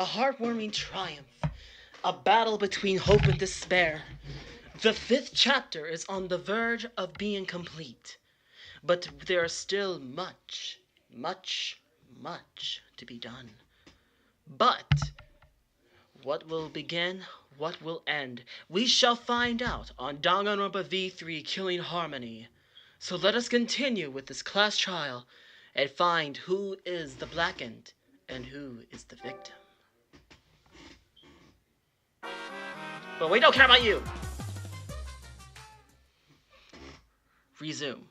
a heartwarming triumph, a battle between hope and despair. The 5th chapter is on the verge of being complete, but there is still much, much, much to be done. But what will begin, what will end, we shall find out on Danganronpa V3 Killing Harmony. So let us continue with this class trial and find who is the blackened and who is the victim. But we don't care about you! Resume.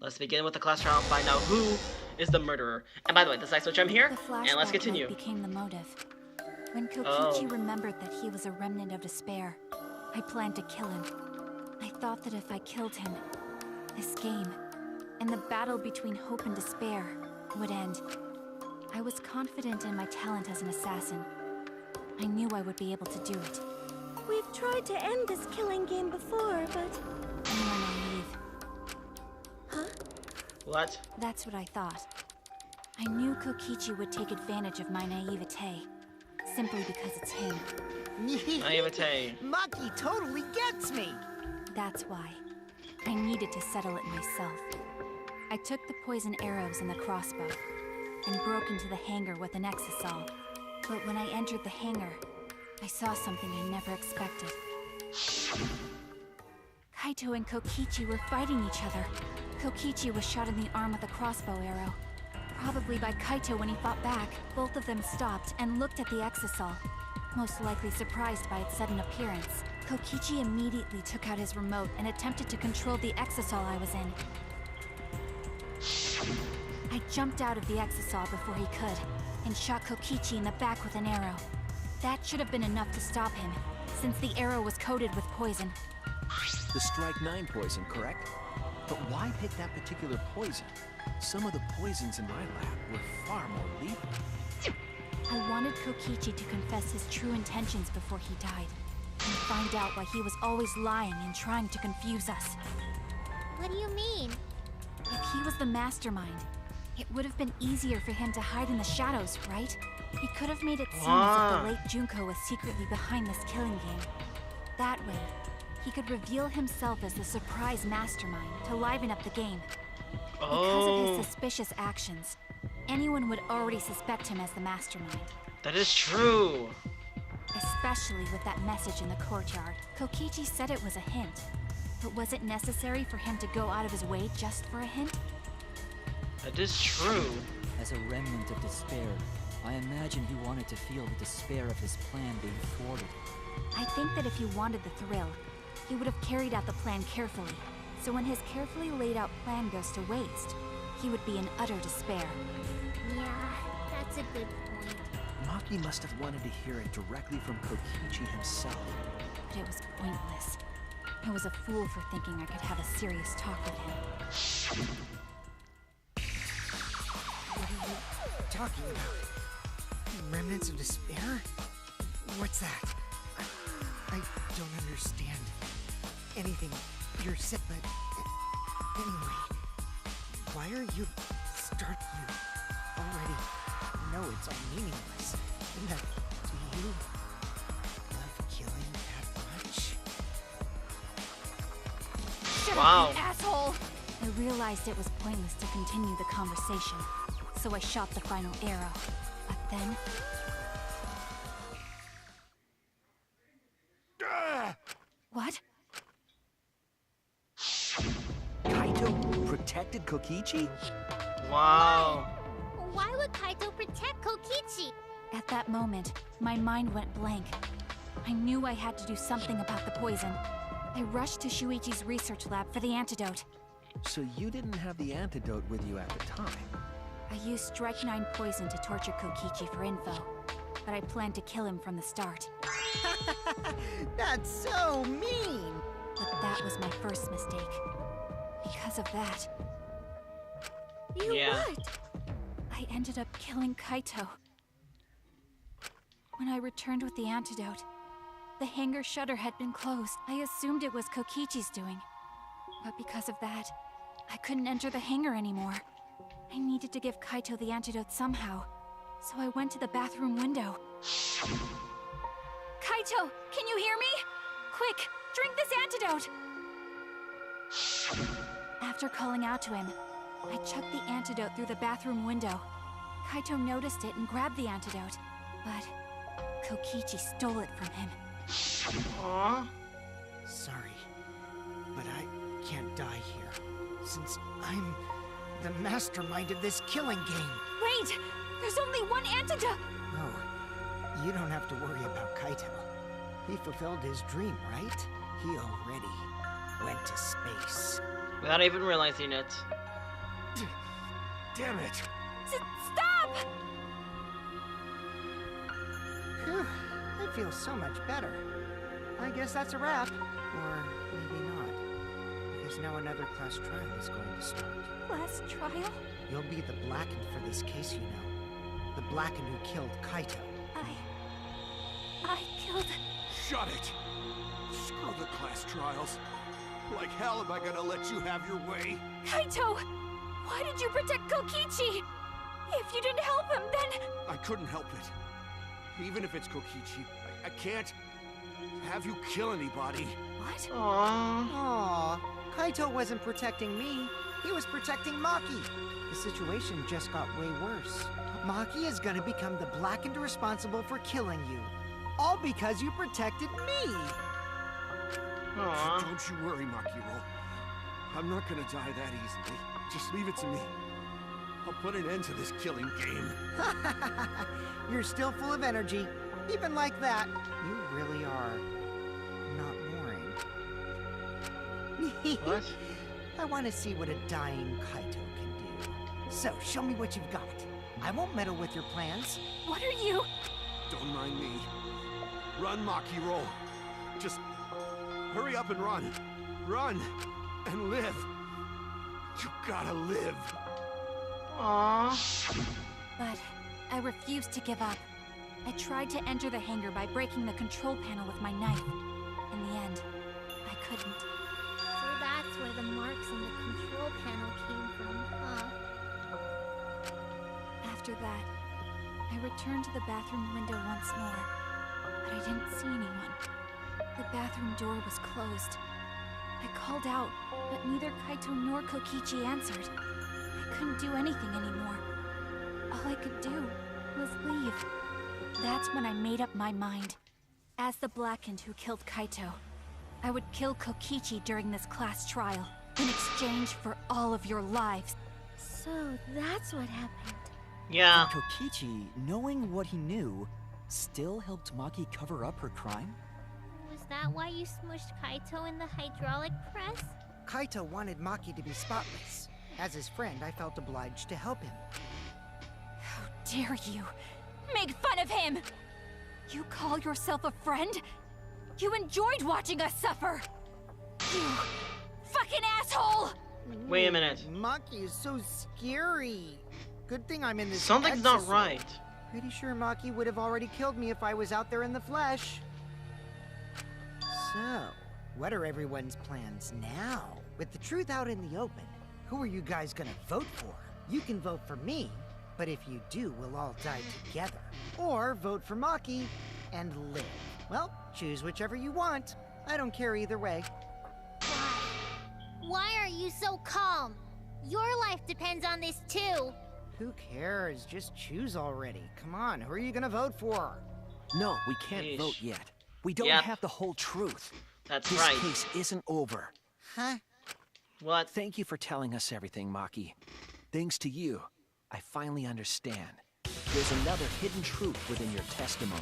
Let's begin with the class trial and find out who is the murderer. And by the way, this is IceWolfGem here, and let's continue. Became the motive. When Kokichi remembered that he was a remnant of despair, I planned to kill him. I thought that if I killed him, this game, and the battle between hope and despair, would end. I was confident in my talent as an assassin. I knew I would be able to do it. We've tried to end this killing game before, but... I'm more naive. Huh? What? That's what I thought. I knew Kokichi would take advantage of my naivete, simply because it's him. Naivete. Maki totally gets me! That's why. I needed to settle it myself. I took the poison arrows and the crossbow, and broke into the hangar with an exisal. But when I entered the hangar, I saw something I never expected. Kaito and Kokichi were fighting each other. Kokichi was shot in the arm with a crossbow arrow. Probably by Kaito when he fought back. Both of them stopped and looked at the exisal, most likely surprised by its sudden appearance. Kokichi immediately took out his remote and attempted to control the exisal I was in. I jumped out of the exisal before he could, and shot Kokichi in the back with an arrow. That should have been enough to stop him, since the arrow was coated with poison. The Strike 9 poison, correct? But why pick that particular poison? Some of the poisons in my lab were far more lethal. I wanted Kokichi to confess his true intentions before he died, and find out why he was always lying and trying to confuse us. What do you mean? If he was the mastermind, it would have been easier for him to hide in the shadows, right? He could have made it seem as if the late Junko was secretly behind this killing game. That way, he could reveal himself as the surprise mastermind to liven up the game. Because of his suspicious actions, anyone would already suspect him as the mastermind. That is true. Especially with that message in the courtyard. Kokichi said it was a hint. But was it necessary for him to go out of his way just for a hint? That is true. As a remnant of despair, I imagine he wanted to feel the despair of his plan being thwarted. I think that if he wanted the thrill, he would have carried out the plan carefully. So when his carefully laid out plan goes to waste, he would be in utter despair. Yeah, that's a good point. Maki must have wanted to hear it directly from Kokichi himself. But it was pointless. I was a fool for thinking I could have a serious talk with him. What are you talking about? Remnants of despair? What's that? I don't understand anything you're saying, but anyway, why are you already know it's all meaningless? And that, do you love killing that much? Shut Wow. up, you asshole! I realized it was pointless to continue the conversation, so I shot the final arrow. But then... What? Kaito protected Kokichi? Wow. Why would Kaito protect Kokichi? At that moment, my mind went blank. I knew I had to do something about the poison. I rushed to Shuichi's research lab for the antidote. So you didn't have the antidote with you at the time? I used Strike 9 poison to torture Kokichi for info, but I planned to kill him from the start. That's so mean! But that was my first mistake. Because of that, You Yeah. what? I ended up killing Kaito. When I returned with the antidote, the hangar shutter had been closed. I assumed it was Kokichi's doing. But because of that, I couldn't enter the hangar anymore. I needed to give Kaito the antidote somehow. so I went to the bathroom window. Kaito, can you hear me? Quick, drink this antidote! After calling out to him, I chucked the antidote through the bathroom window. Kaito noticed it and grabbed the antidote, but Kokichi stole it from him. Aww. Sorry, but I can't die here, since I'm the mastermind of this killing game. Wait! There's only one antidote! Oh, you don't have to worry about Kaito. He fulfilled his dream, right? He already went to space. Without even realizing it. Damn it! Stop! Phew, I feel so much better. I guess that's a wrap. Or maybe not. Because now another class trial is going to start. Class trial? You'll be the Blackened for this case, you know. The Blackened who killed Kaito. I killed... Shut it! Screw the class trials. Like hell am I gonna let you have your way? Kaito! Why did you protect Kokichi? If you didn't help him, then... I couldn't help it. Even if it's Kokichi, I can't have you kill anybody. What? Aww. Aww, Kaito wasn't protecting me. He was protecting Maki. The situation just got way worse. Maki is gonna become the Blackened responsible for killing you. All because you protected me! Aww. Don't you worry, Makiro. I'm not gonna die that easily. Just leave it to me. I'll put an end to this killing game. You're still full of energy. Even like that, you really are not boring. What? I want to see what a dying Kaito can do. So, show me what you've got. I won't meddle with your plans. What are you... Don't mind me. Run, Makiro. Just hurry up and run. Run and live. You gotta live. Aww. But I refused to give up. I tried to enter the hangar by breaking the control panel with my knife. In the end, I couldn't. So that's where the marks on the control panel came from, huh? After that, I returned to the bathroom window once more, but I didn't see anyone. The bathroom door was closed. I called out, but neither Kaito nor Kokichi answered. I couldn't do anything anymore. All I could do was leave. That's when I made up my mind. As the Blackened who killed Kaito, I would kill Kokichi during this class trial, in exchange for all of your lives. So that's what happened. Yeah. Kokichi, knowing what he knew, still helped Maki cover up her crime? Was that why you smushed Kaito in the hydraulic press? Kaito wanted Maki to be spotless. As his friend, I felt obliged to help him. How dare you make fun of him! You call yourself a friend? You enjoyed watching us suffer! You fucking asshole! Wait a minute. Maki is so scary. Good thing I'm in this Something's not exosuit. right. Pretty sure Maki would have already killed me if I was out there in the flesh. So, what are everyone's plans now? With the truth out in the open, who are you guys gonna vote for? You can vote for me, but if you do, we'll all die together. Or vote for Maki and live. Well, choose whichever you want. I don't care either way. Why are you so calm? Your life depends on this too. Who cares? Just choose already. Come on, who are you gonna vote for? No, we can't Yeesh. vote yet. We don't Yep. have the whole truth. That's This right. case isn't over. Huh? What? Thank you for telling us everything, Maki. Thanks to you, I finally understand. There's another hidden truth within your testimony.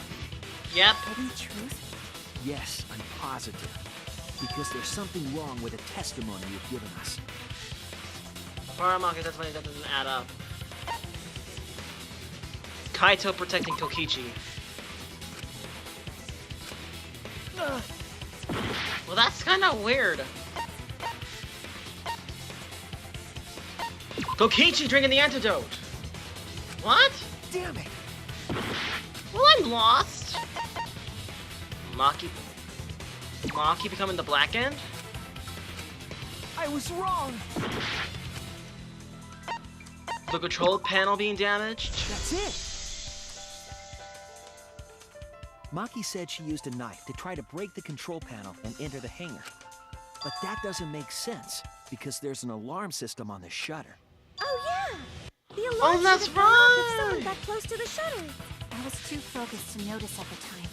Yep. Hidden truth? Yes, I'm positive. Because there's something wrong with the testimony you've given us. Paramaki, that's why that doesn't add up. Kaito protecting Kokichi. Ugh. Well, that's kind of weird. Kokichi drinking the antidote. What? Damn it! Well, I'm lost. Maki becoming the Blackened? I was wrong! The control panel being damaged? That's it! Maki said she used a knife to try to break the control panel and enter the hangar. But that doesn't make sense, because there's an alarm system on the shutter. Oh yeah! The alarm Oh, that's should have gone off if someone right! got close to the shutter. I was too focused to notice at the time.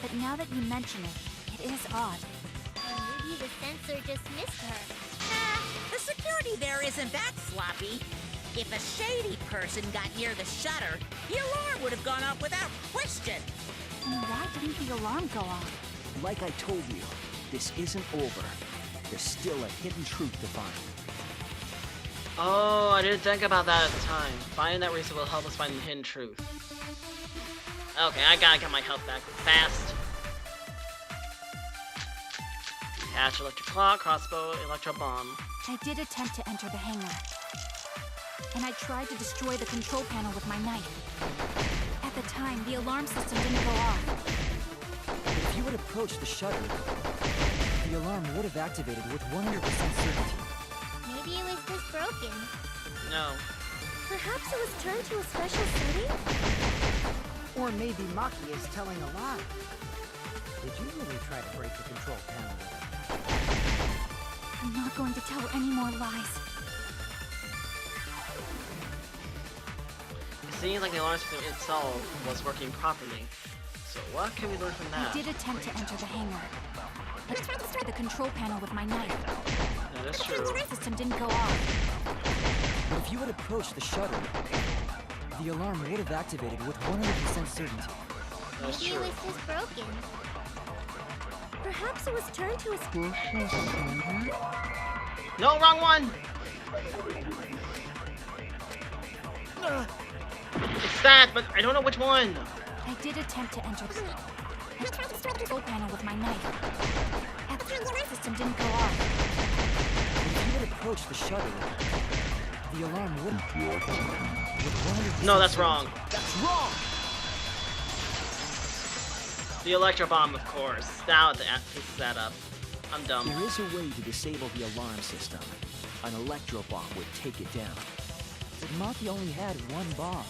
But now that you mention it, it is odd. Or maybe the sensor just missed her. The security there isn't that sloppy. If a shady person got near the shutter, the alarm would have gone off without question. Then why didn't the alarm go off? Like I told you, this isn't over. There's still a hidden truth to find. Oh, I didn't think about that at the time. Finding that reason will help us find the hidden truth. Okay, I gotta get my health back fast. Catch electric claw, crossbow, electro bomb. I did attempt to enter the hangar. And I tried to destroy the control panel with my knife. At the time, the alarm system didn't go off. If you had approached the shutter, the alarm would have activated with 100% certainty. Maybe it was just broken. No. Perhaps it was turned to a special setting? Or maybe Maki is telling a lie. Did you really try to break the control panel? I'm not going to tell any more lies. It seems like the alarm system itself was working properly. So what can we learn from I that? did attempt to enter the hangar. I tried to destroy the control panel with my knife. That is The true. alarm system didn't go off. But if you had approached the shutter, the alarm would have activated with 100% certainty. That is Maybe true. it was just broken. Perhaps it was turned to a special setting? No, wrong one! It's that, but I don't know which one. I did attempt to enter the... I tried to destroy the control panel with my knife. At the time, the alarm system didn't go off. But if you had approached the shutter, the alarm would have with 100% No, that's certainty. wrong. That's wrong! The electro bomb, of course. Now it pieces that up. I'm dumb. There is a way to disable the alarm system. An electro bomb would take it down. But Maki only had one bomb,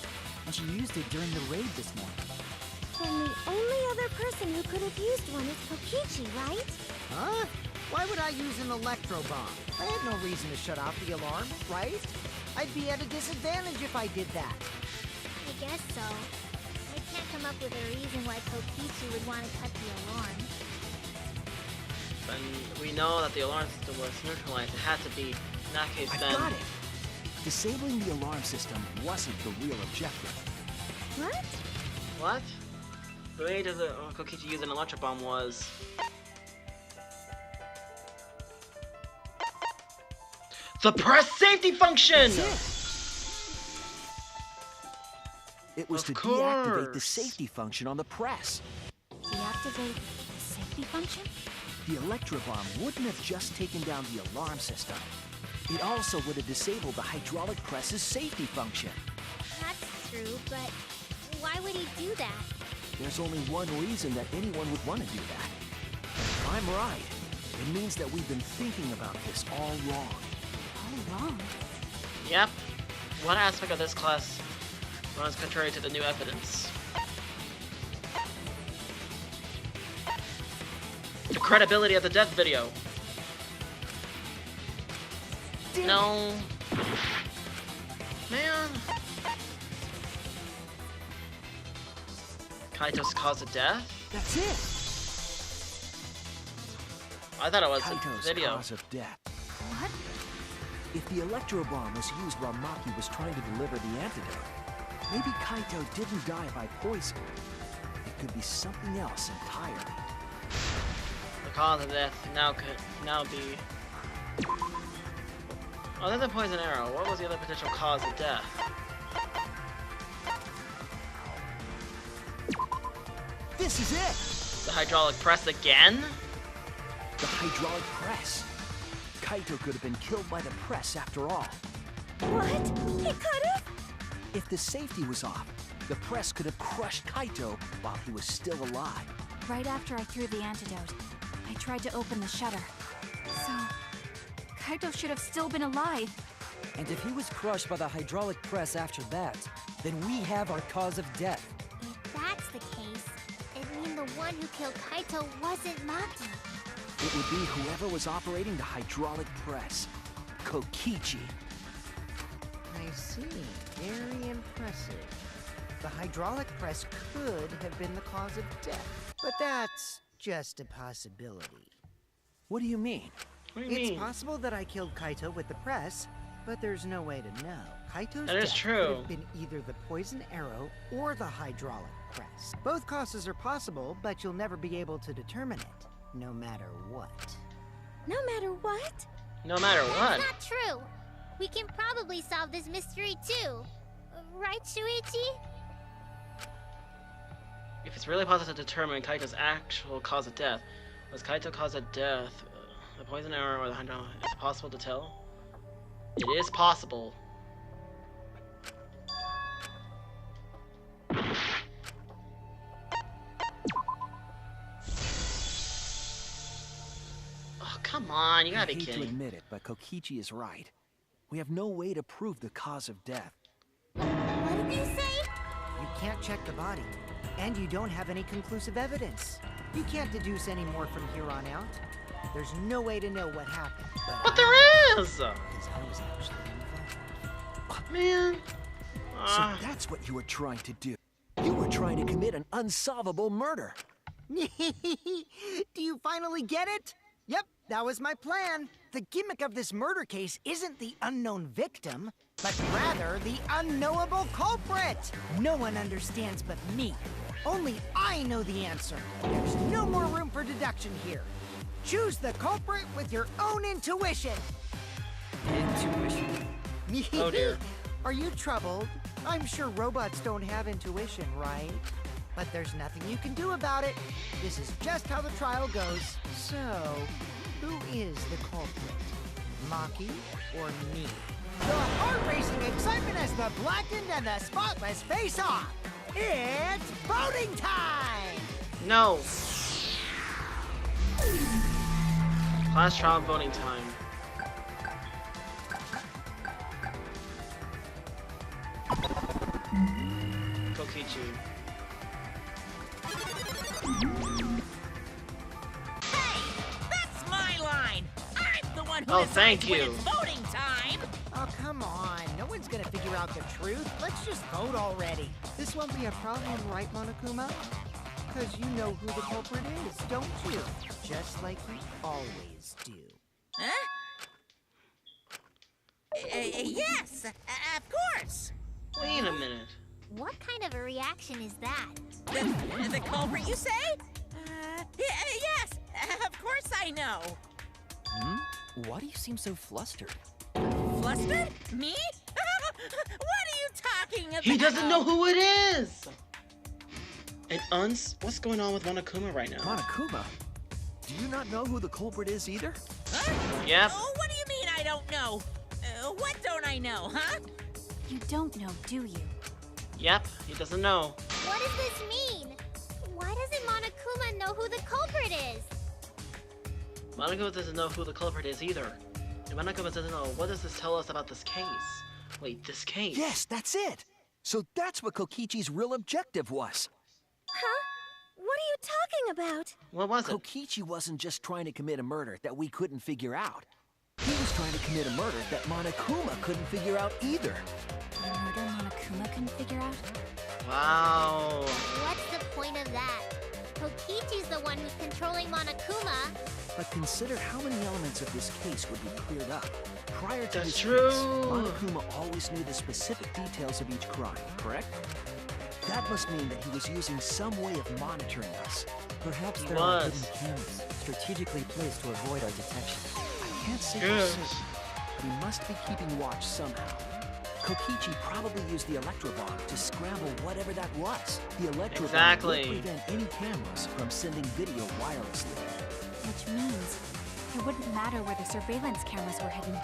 and she used it during the raid this morning. Then the only other person who could have used one is Kokichi, right? Huh? Why would I use an electro bomb? I had no reason to shut off the alarm, right? I'd be at a disadvantage if I did that. I guess so. I can't come up with a reason why Kokichi would want to cut the alarm. Then we know that the alarm system was neutralized. It had to be. In that case, I've then. got it! Disabling the alarm system wasn't the real objective. What? What? The way to the Kokichi use an electro bomb was. The press safety function! It was Of to deactivate the course. safety function on the press. Deactivate the safety function? The electro bomb wouldn't have just taken down the alarm system. It also would have disabled the hydraulic press's safety function. That's true, but why would he do that? There's only one reason that anyone would want to do that. If I'm right, it means that we've been thinking about this all wrong. All wrong. Yep. What aspect of this class runs contrary to the new evidence? The credibility of the death video. No. Man. Kaito's cause of death? That's it! I thought it was Kaito's the video. cause of death. What? If the electro bomb was used while Maki was trying to deliver the antidote, maybe Kaito didn't die by poison. It could be something else entirely. The cause of death could now be. Other than poison arrow, what was the other potential cause of death? This is it! The hydraulic press again? The hydraulic press. Kaito could have been killed by the press after all. What? He could have? If the safety was off, the press could have crushed Kaito while he was still alive. Right after I threw the antidote, I tried to open the shutter. So, Kaito should have still been alive. And if he was crushed by the hydraulic press after that, then we have our cause of death. If that's the case, it means the one who killed Kaito wasn't Maki. It would be whoever was operating the hydraulic press. Kokichi. I see. Very impressive. The hydraulic press could have been the cause of death, but that's just a possibility. What do you mean? What do you It's mean? possible that I killed Kaito with the press, but there's no way to know. Kaito's That is death true. could have been either the poison arrow or the hydraulic press. Both causes are possible, but you'll never be able to determine it, no matter what. No matter what? No matter what. That's not true. We can probably solve this mystery too. Right, Shuichi? If it's really possible to determine Kaito's actual cause of death, was Kaito cause of death the poison arrow or the hydro? Is it possible to tell? It is possible. Oh, come on, you gotta I be hate to kidding. admit it, but Kokichi is right. We have no way to prove the cause of death. What did you say? You can't check the body, and you don't have any conclusive evidence. You can't deduce any more from here on out. There's no way to know what happened. But there is! Because I was actually involved. Man. So that's what you were trying to do. You were trying to commit an unsolvable murder. Do you finally get it? Yep, that was my plan. The gimmick of this murder case isn't the unknown victim, but rather the unknowable culprit. No one understands but me. Only I know the answer. There's no more room for deduction here. Choose the culprit with your own intuition. Intuition. Oh dear. Are you troubled? I'm sure robots don't have intuition, right? But there's nothing you can do about it. This is just how the trial goes. So, who is the culprit? Maki or me? The heart-racing excitement as the blackened and the spotless face off. It's voting time! No. Class trial voting time. Kokichi. Hey, that's my line. I'm the one who Oh, decides thank when you. it's voting time. Oh, come on. No one's gonna figure out the truth. Let's just vote already. This won't be a problem, right, Monokuma? Because you know who the culprit is, don't you? Just like you always do. Huh? Yes, of course. Wait a minute. What kind of a reaction is that? The culprit, you say? Yes, of course I know. Why do you seem so flustered? Flustered? Me? What are you talking about? He doesn't know who it is! And what's going on with Monokuma right now? Monokuma? Do you not know who the culprit is either? Huh? Yep. Oh, what do you mean I don't know? What don't I know, huh? You don't know, do you? Yep, he doesn't know. What does this mean? Why doesn't Monokuma know who the culprit is? Monokuma doesn't know who the culprit is either. And Monokuma doesn't know. What does this tell us about this case? Wait, this case? Yes, that's it. So that's what Kokichi's real objective was. Huh? What are you talking about? What was it? Kokichi wasn't just trying to commit a murder that we couldn't figure out. He was trying to commit a murder that Monokuma couldn't figure out either. A murder Monokuma couldn't figure out? Wow. What's the point of that? Kokichi's the one who's controlling Monokuma. But consider how many elements of this case would be cleared up. Prior to That's this true. case, Monokuma always knew the specific details of each crime, correct? That must mean that he was using some way of monitoring us. Perhaps He there are was. hidden cameras strategically placed to avoid our detection. I can't say for Yes. certain, but he must be keeping watch somehow. Kokichi probably used the electrobomb to scramble whatever that was. The electrobomb Exactly. would prevent any cameras from sending video wirelessly. Which means it wouldn't matter where the surveillance cameras were hidden.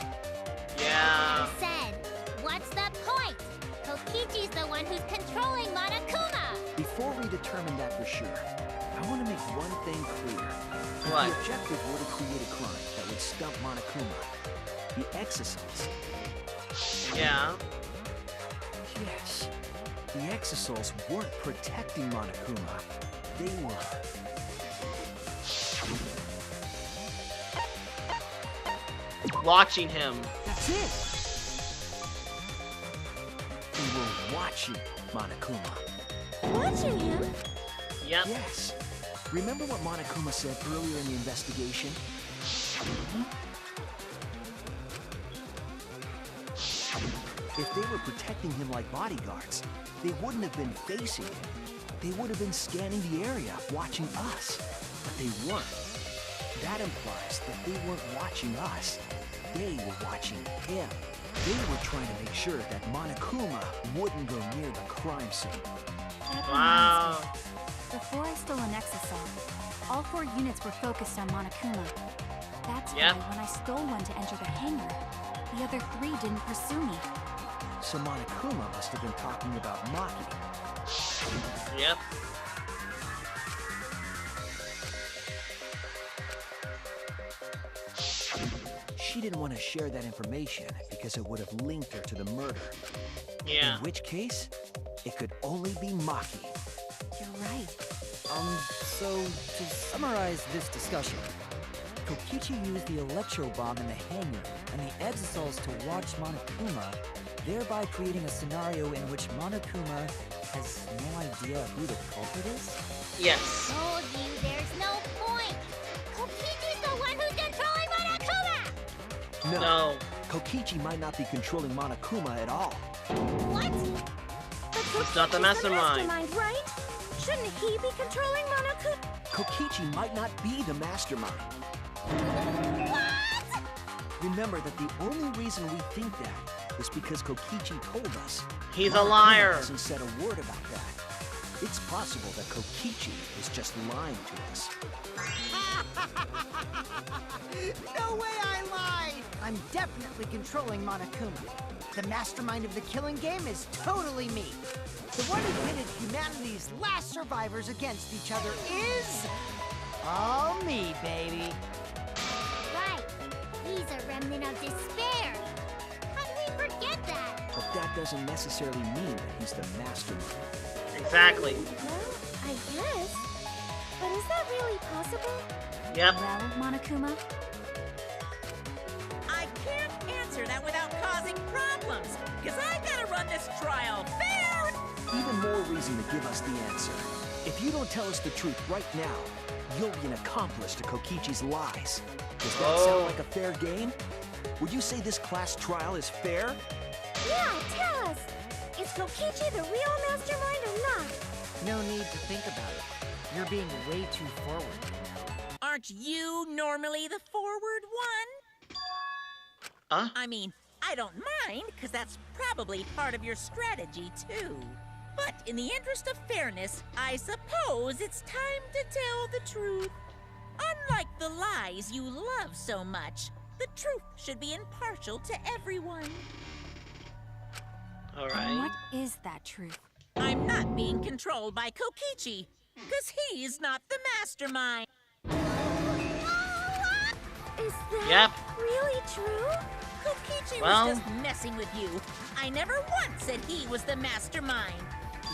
Yeah. I said, what's the point? Kokichi's the one who's controlling Monokuma. Before we determine that for sure, I want to make one thing clear. If What? the objective were to create a crime that would stump Monokuma, the exosols. Yeah. Yes. The exosols weren't protecting Monokuma. They were. Watching him. That's it! They were watching Monokuma. Watching him? Yep. Yes. Remember what Monokuma said earlier in the investigation? If they were protecting him like bodyguards, they wouldn't have been facing him. They would have been scanning the area, watching us. But they weren't. That implies that they weren't watching us. They were watching him. They were trying to make sure that Monokuma wouldn't go near the crime scene. That Wow. reminds me. Before I stole an exosol, all 4 units were focused on Monokuma. That's Yep. why when I stole one to enter the hangar, the other 3 didn't pursue me. So Monokuma must have been talking about Maki. Yep. She didn't want to share that information because it would have linked her to the murder. Yeah. In which case, it could only be Maki. You're right. So to summarize this discussion, Kokichi used the electro bomb in the hangar and the exosols to watch Monokuma, thereby creating a scenario in which Monokuma has no idea who the culprit is? Yes. Told you there's no point. Kokichi's the one who's controlling Monokuma! No. Kokichi might not be controlling Monokuma at all. What? It's not the mastermind. Right? Shouldn't he be controlling Monokuma? Kokichi might not be the mastermind. What? Remember that the only reason we think that is because Kokichi told us. He's a Monokuma liar. hasn't said a word about that. It's possible that Kokichi is just lying to us. No way I lied! I'm definitely controlling Monokuma. The mastermind of the killing game is totally me. The one who pitted humanity's last survivors against each other is... all me, baby. Right. He's a remnant of despair. How did we forget that? But that doesn't necessarily mean that he's the mastermind. Exactly. Well, I guess. But is that really possible? Yep. Well, Monokuma, I can't answer that without causing problems, because I gotta run this trial fair. Even more reason to give us the answer. If you don't tell us the truth right now, you'll be an accomplice to Kokichi's lies. Does that sound like a fair game? Would you say this class trial is fair? Yeah, tell us. Is Kokichi the real mastermind or not? No need to think about it. You're being way too forward. Aren't you normally the forward one? Huh? I mean, I don't mind, because that's probably part of your strategy, too. But in the interest of fairness, I suppose it's time to tell the truth. Unlike the lies you love so much, the truth should be impartial to everyone. All and what right. is that truth? I'm not being controlled by Kokichi, because he's not the mastermind. Is that Yep. really true? Kokichi Well- was just messing with you. I never once said he was the mastermind.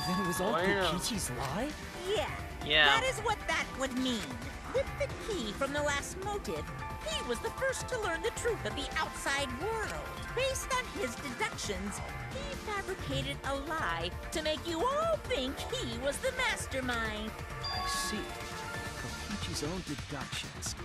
Then it was all Oh, yeah. Kokichi's lie? Yeah. Yeah. That is what that would mean. With the key from the last motive, he was the first to learn the truth of the outside world. Based on his deductions, he fabricated a lie to make you all think he was the mastermind. I see. Kokichi's own deductions.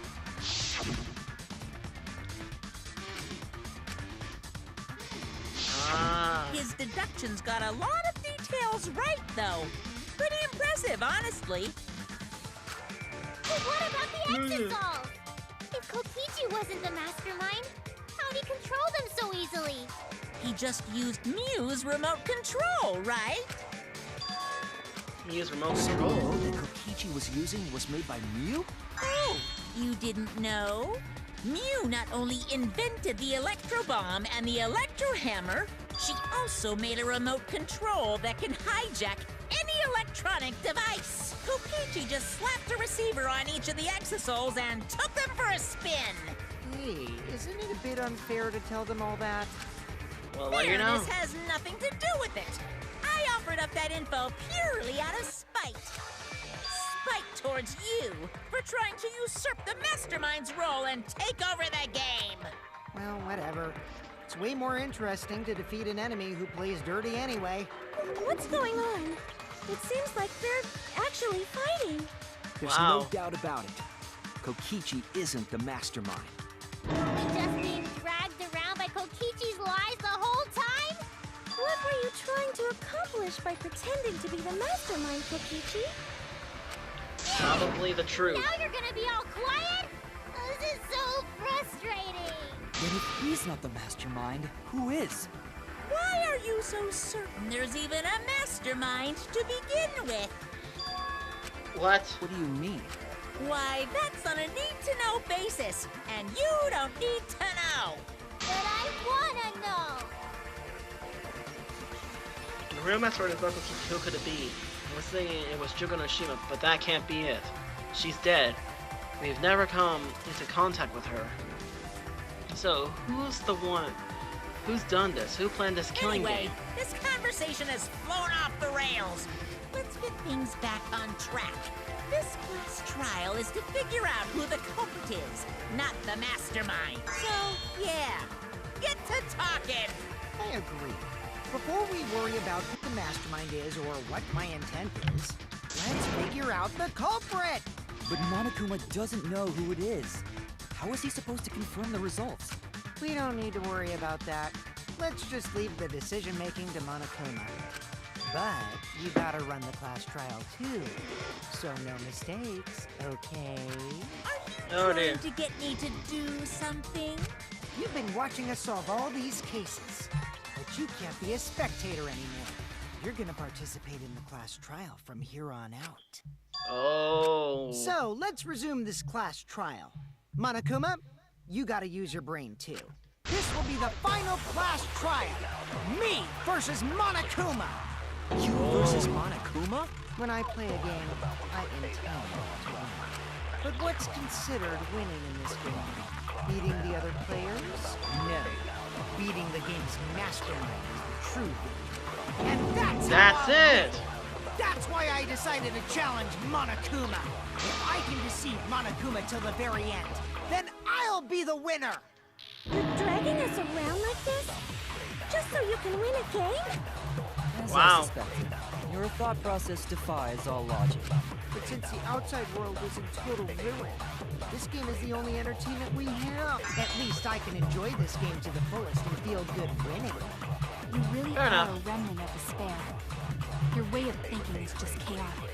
Ah. His deductions got a lot of details right, though. Pretty impressive, honestly. But what about the exosols? If Kokichi wasn't the mastermind, how'd he control them so easily? He just used Mew's remote control, right? Use remote So the control. bow that Kokichi was using was made by Mew? Oh, you didn't know? Mew not only invented the electro bomb and the electro hammer, she also made a remote control that can hijack any electronic device. Kokichi just slapped a receiver on each of the exosols and took them for a spin. Hey, isn't it a bit unfair to tell them all that? Well, what do you know? Fairness has nothing to do with it. I offered up that info purely out of spite. spite towards you for trying to usurp the mastermind's role and take over the game. Well, whatever. It's way more interesting to defeat an enemy who plays dirty anyway. What's going on? It seems like they're actually fighting. There's Wow. no doubt about it. Kokichi isn't the mastermind. We just being dragged around by Kokichi's lies the whole time? What were you trying to accomplish by pretending to be the mastermind, Kokichi? Probably the truth. Now you're gonna be all quiet? This is so frustrating. Then if he's not the mastermind, who is? Why are you so certain there's even a mastermind to begin with? What? What do you mean? Why, that's on a need-to-know basis, and you don't need to know. But I wanna know. The real master is Kokichi. Who could it be? I was thinking it was Jugo no Shima, but that can't be it. She's dead. We've never come into contact with her. So, who's the one? Who's done this? Who planned this killing Anyway, game? this conversation has flown off the rails. Let's get things back on track. This class trial is to figure out who the culprit is, not the mastermind. So, yeah, get to talking. I agree. Before we worry about who the mastermind is or what my intent is, let's figure out the culprit! But Monokuma doesn't know who it is. How is he supposed to confirm the results? We don't need to worry about that. Let's just leave the decision-making to Monokuma. But you gotta run the class trial too, so no mistakes, okay? Oh Trying dear. to get me to do something? You've been watching us solve all these cases, but you can't be a spectator anymore. You're gonna participate in the class trial from here on out. Oh. So, let's resume this class trial. Monokuma, you gotta use your brain too. This will be the final class trial. Me versus Monokuma. You versus Monokuma? When I play a game, I intend to win. But what's considered winning in this game? Beating the other players? No. Beating the game's mastermind is the true game. And that's how I'll it. win. That's why I decided to challenge Monokuma. If I can deceive Monokuma till the very end, then I'll be the winner. You're dragging us around like this? Just so you can win a game? As Wow. I suspected, your thought process defies all logic. But since the outside world is in total ruin, this game is the only entertainment we have. At least I can enjoy this game to the fullest and feel good winning. You really Fair are enough. a remnant of despair. Your way of thinking is just chaotic.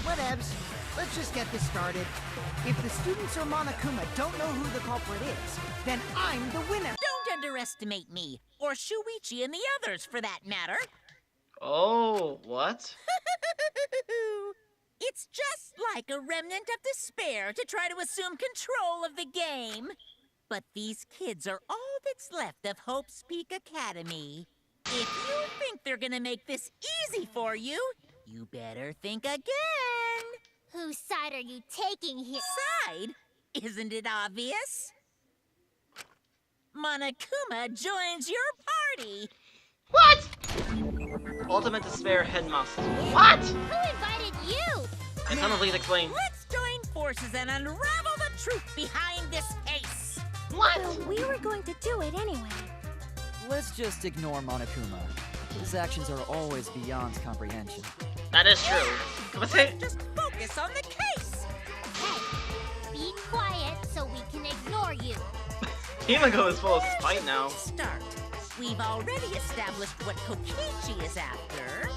Whatevs. Let's just get this started. If the students or Monokuma don't know who the culprit is, then I'm the winner. Don't underestimate me, or Shuichi and the others for that matter. Oh, what? It's just like a remnant of despair to try to assume control of the game. But these kids are all that's left of Hope's Peak Academy. If you think they're gonna make this easy for you, you better think again. Whose side are you taking here? Side? Isn't it obvious? Monokuma joins your party. What? Ultimate Despair Headmaster. What? Who invited you? It's Please explain. Let's join forces and unravel the truth behind this case. What? Well, we were going to do it anyway. Let's just ignore Monokuma. His actions are always beyond comprehension. That is true. What's it? Just focus on the case. Hey, be quiet so we can ignore you. Himiko is full of spite now. Start. We've already established what Kokichi is after.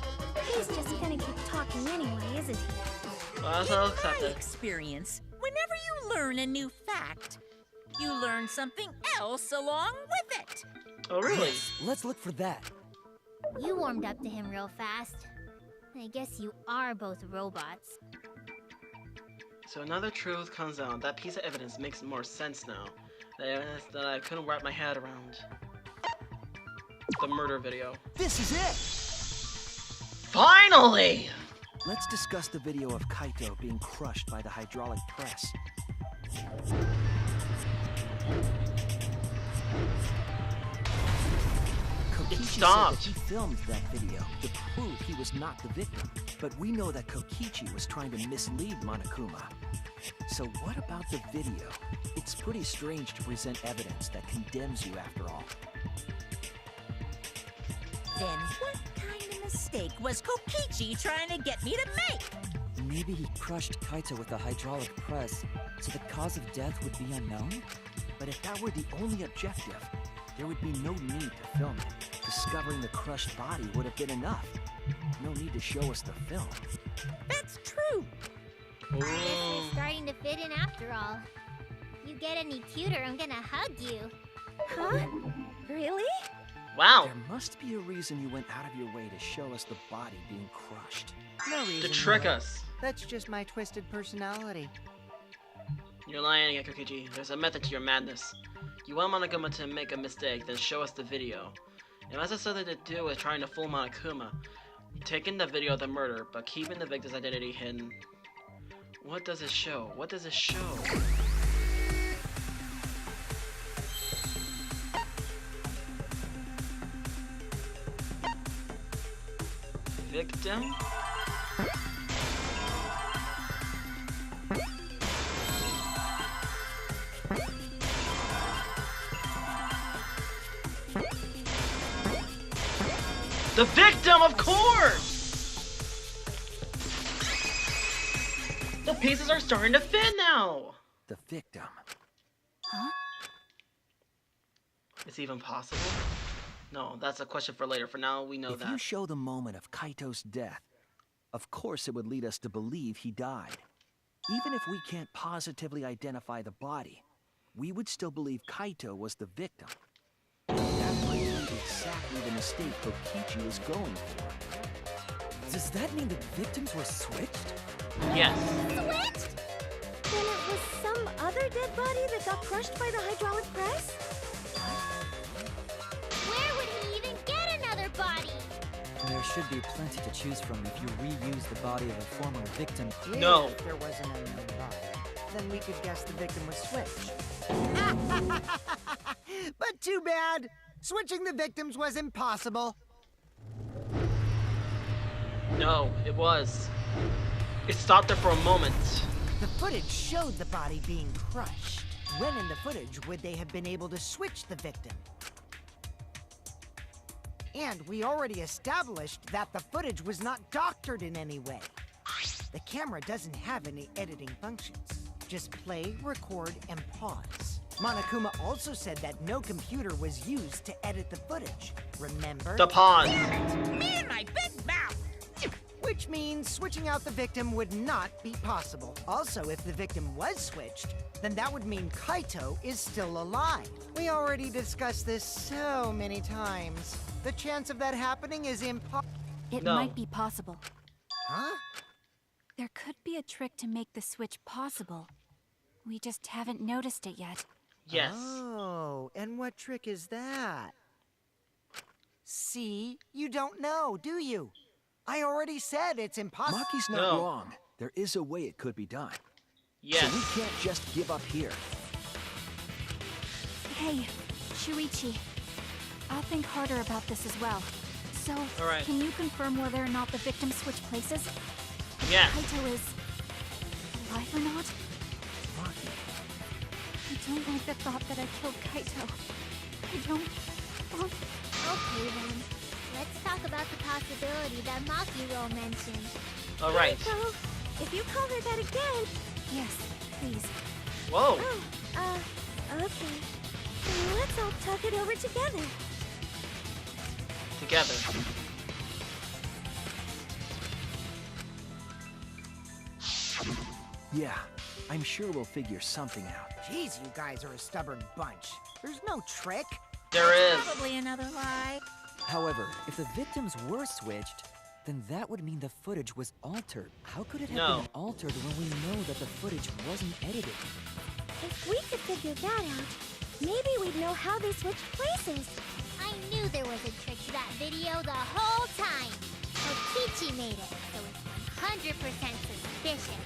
He's just gonna keep talking anyway, isn't he? Well, so I'll accept My it. experience, whenever you learn a new fact, you learn something else along with it. Oh, really? Let's look for that. You warmed up to him real fast. I guess you are both robots. So another truth comes out. That piece of evidence makes more sense now. That I couldn't wrap my head around. The murder video. This is it! Finally! Let's discuss the video of Kaito being crushed by the hydraulic press. Kokichi said stopped. that he filmed that video to prove he was not the victim. But we know that Kokichi was trying to mislead Monokuma. So what about the video? It's pretty strange to present evidence that condemns you after all. Then what kind of mistake was Kokichi trying to get me to make? Maybe he crushed Kaito with a hydraulic press, so the cause of death would be unknown? But if that were the only objective, there would be no need to film it. Discovering the crushed body would have been enough. No need to show us the film. That's true. I guess you're starting to fit in after all. You get any cuter, I'm gonna hug you. Huh? Really? Wow. There must be a reason you went out of your way to show us the body being crushed. No reason. To trick Miller. us. That's just my twisted personality. You're lying again, Kokichi. There's a method to your madness. You want Monokuma to make a mistake, then show us the video. It must have something to do with trying to fool Monokuma. Taking the video of the murder, but keeping the victim's identity hidden. What does it show? What does it show? Victim? The victim, of course! The pieces are starting to fit now! The victim. Huh? It's even possible? No, that's a question for later. For now, we know If that. you show the moment of Kaito's death, of course it would lead us to believe he died. Even if we can't positively identify the body, we would still believe Kaito was the victim. That might be exactly the mistake Kokichi was going for. Does that mean the victims were switched? Yes. Switched? Then it was some other dead body that got crushed by the hydraulic press? Where would he even get another body? There should be plenty to choose from if you reuse the body of a former victim. No. If there was an unknown body, then we could guess the victim was switched. But too bad. Switching the victims was impossible. No, it was. It stopped there for a moment. The footage showed the body being crushed. When in the footage would they have been able to switch the victim? And we already established that the footage was not doctored in any way. The camera doesn't have any editing functions. Just play, record, and pause. Monokuma also said that no computer was used to edit the footage. Remember? The pause. Me and my big mouth. Which means switching out the victim would not be possible. Also, if the victim was switched, then that would mean Kaito is still alive. We already discussed this so many times. The chance of that happening is It No. might be possible. Huh? There could be a trick to make the switch possible. We just haven't noticed it yet. Yes. Oh, and what trick is that? See? You don't know, do you? I already said it's impossible. Maki's not No. wrong. There is a way it could be done. Yes. So we can't just give up here. Hey, Shuichi. I'll think harder about this as well. So, All right. can you confirm whether or not the victims switch places? Yes. Kaito is alive or not? Maki, I don't like the thought that I killed Kaito. I don't. Oh, Okay then. Let's talk about the possibility that Makiro mentioned. All right. So, if you call her that again... yes, please. Whoa. Oh, okay. Then let's all talk it over together. Together. yeah, I'm sure we'll figure something out. Jeez, you guys are a stubborn bunch. There's no trick. There is. Probably another lie. However, if the victims were switched, then that would mean the footage was altered. How could it have No. been altered when we know that the footage wasn't edited? If we could figure that out, maybe we'd know how they switched places. I knew there was a trick to that video the whole time. Kokichi made it, so it's 100% suspicious.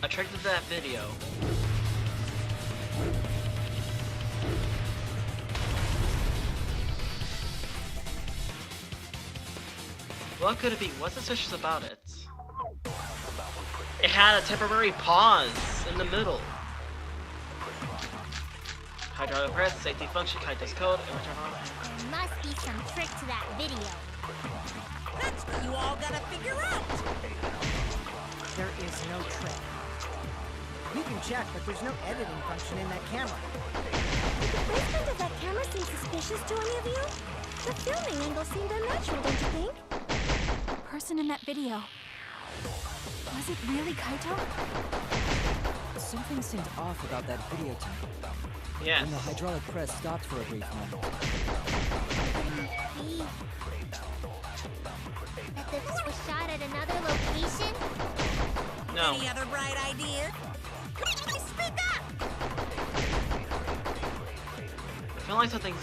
A trick to that video. What could it be? What's suspicious about it? It had a temporary pause in the middle. Hydraulic press, safety function, Kaito's code, and return on. There must be some trick to that video. That's what you all gotta figure out. There is no trick. You can check, but there's no editing function in that camera. Did the placement of that camera seem suspicious to any of you? The filming angle seemed unnatural, don't you think? The person in that video. Was it really Kaito? Something seemed off about that video tape. Yes. When the hydraulic press stopped for a brief moment. See? That this was shot at another location? No. Any other bright ideas? Speak up! I feel like something,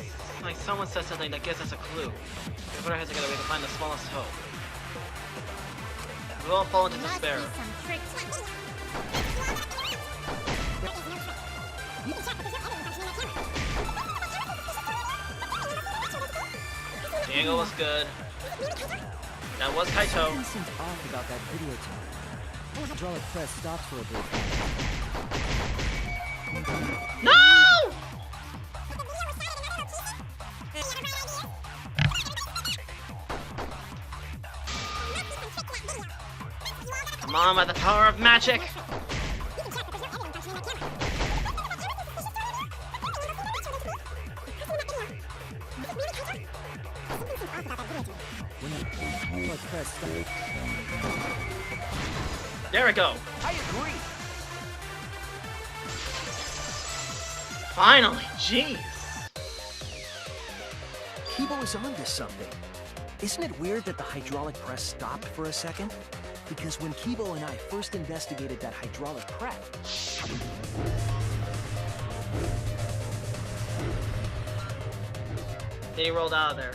like someone said something that gives us a clue. The reporter has to get away to find the smallest hope. We won't fall into There must despair. be some trick to The angle was good. That was Kaito. Something seemed off about that video tape. The hydraulic press stopped for a brief moment. No! Come on, by the power of magic! When the hydraulic press stopped. There we go. I agree. Finally, jeez. Kibo is onto something. Isn't it weird that the hydraulic press stopped for a second? Because when Kibo and I first investigated that hydraulic press, They rolled out of there.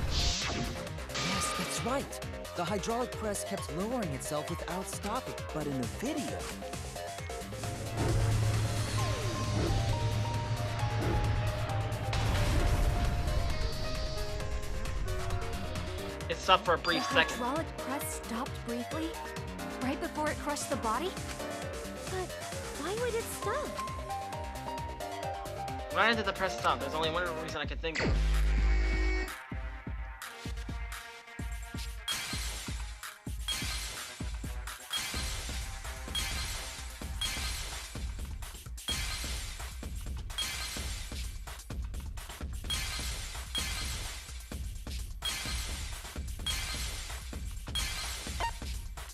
Yes, that's right. The hydraulic press kept lowering itself without stopping. but in the video, It stopped for a brief The second. hydraulic press stopped briefly, right before it crushed the body? But why would it stop? Why did the press stop? There's only one reason I could think of.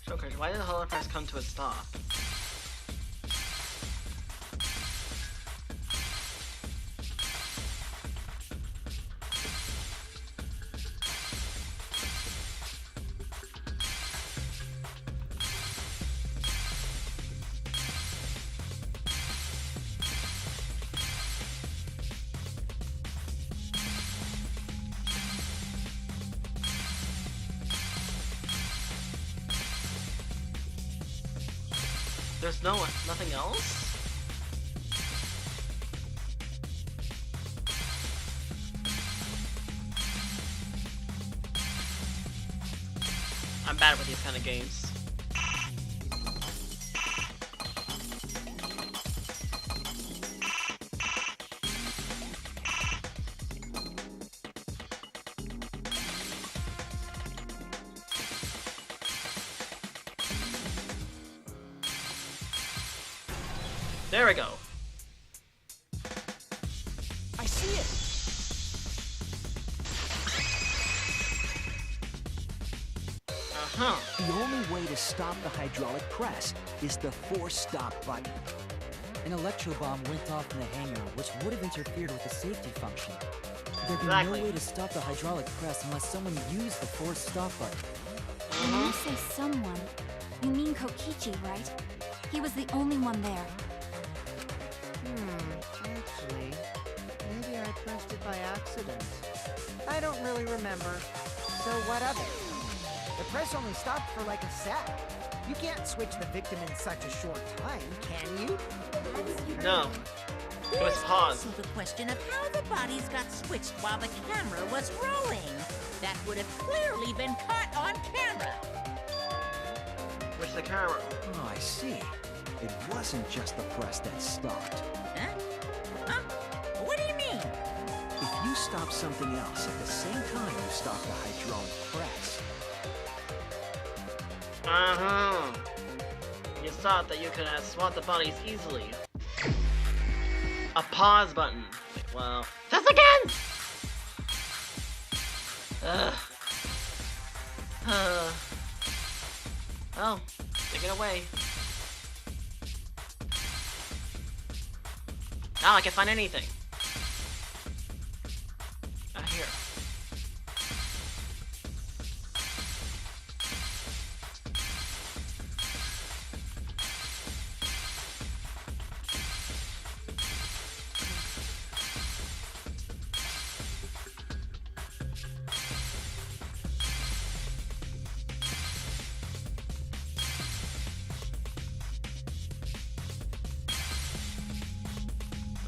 Joker, why did the hollow press come to a stop? There's nothing else? I'm bad with these kind of games. There we go. I see it. Uh-huh. The only way to stop the hydraulic press is the force stop button. An electro bomb went off in the hangar, which would have interfered with the safety function. There'd be Exactly. no way to stop the hydraulic press unless someone used the force stop button. When you say someone, you mean Kokichi, right? He was the only one there. Actually, maybe I pressed it by accident. I don't really remember. So what of it? The press only stopped for like a sec. You can't switch the victim in such a short time, can you? No. It was There's paused. also the question of how the bodies got switched while the camera was rolling. That would have clearly been caught on camera. Where's the camera? Oh, I see. It wasn't just the press that stopped. Huh? Huh? What do you mean? If you stop something else at the same time you stop the hydraulic press, Uh-huh. You thought that you could swap the bodies easily. A pause button. Well, this again! Ugh. Oh, take it away. Now I can find anything. Here.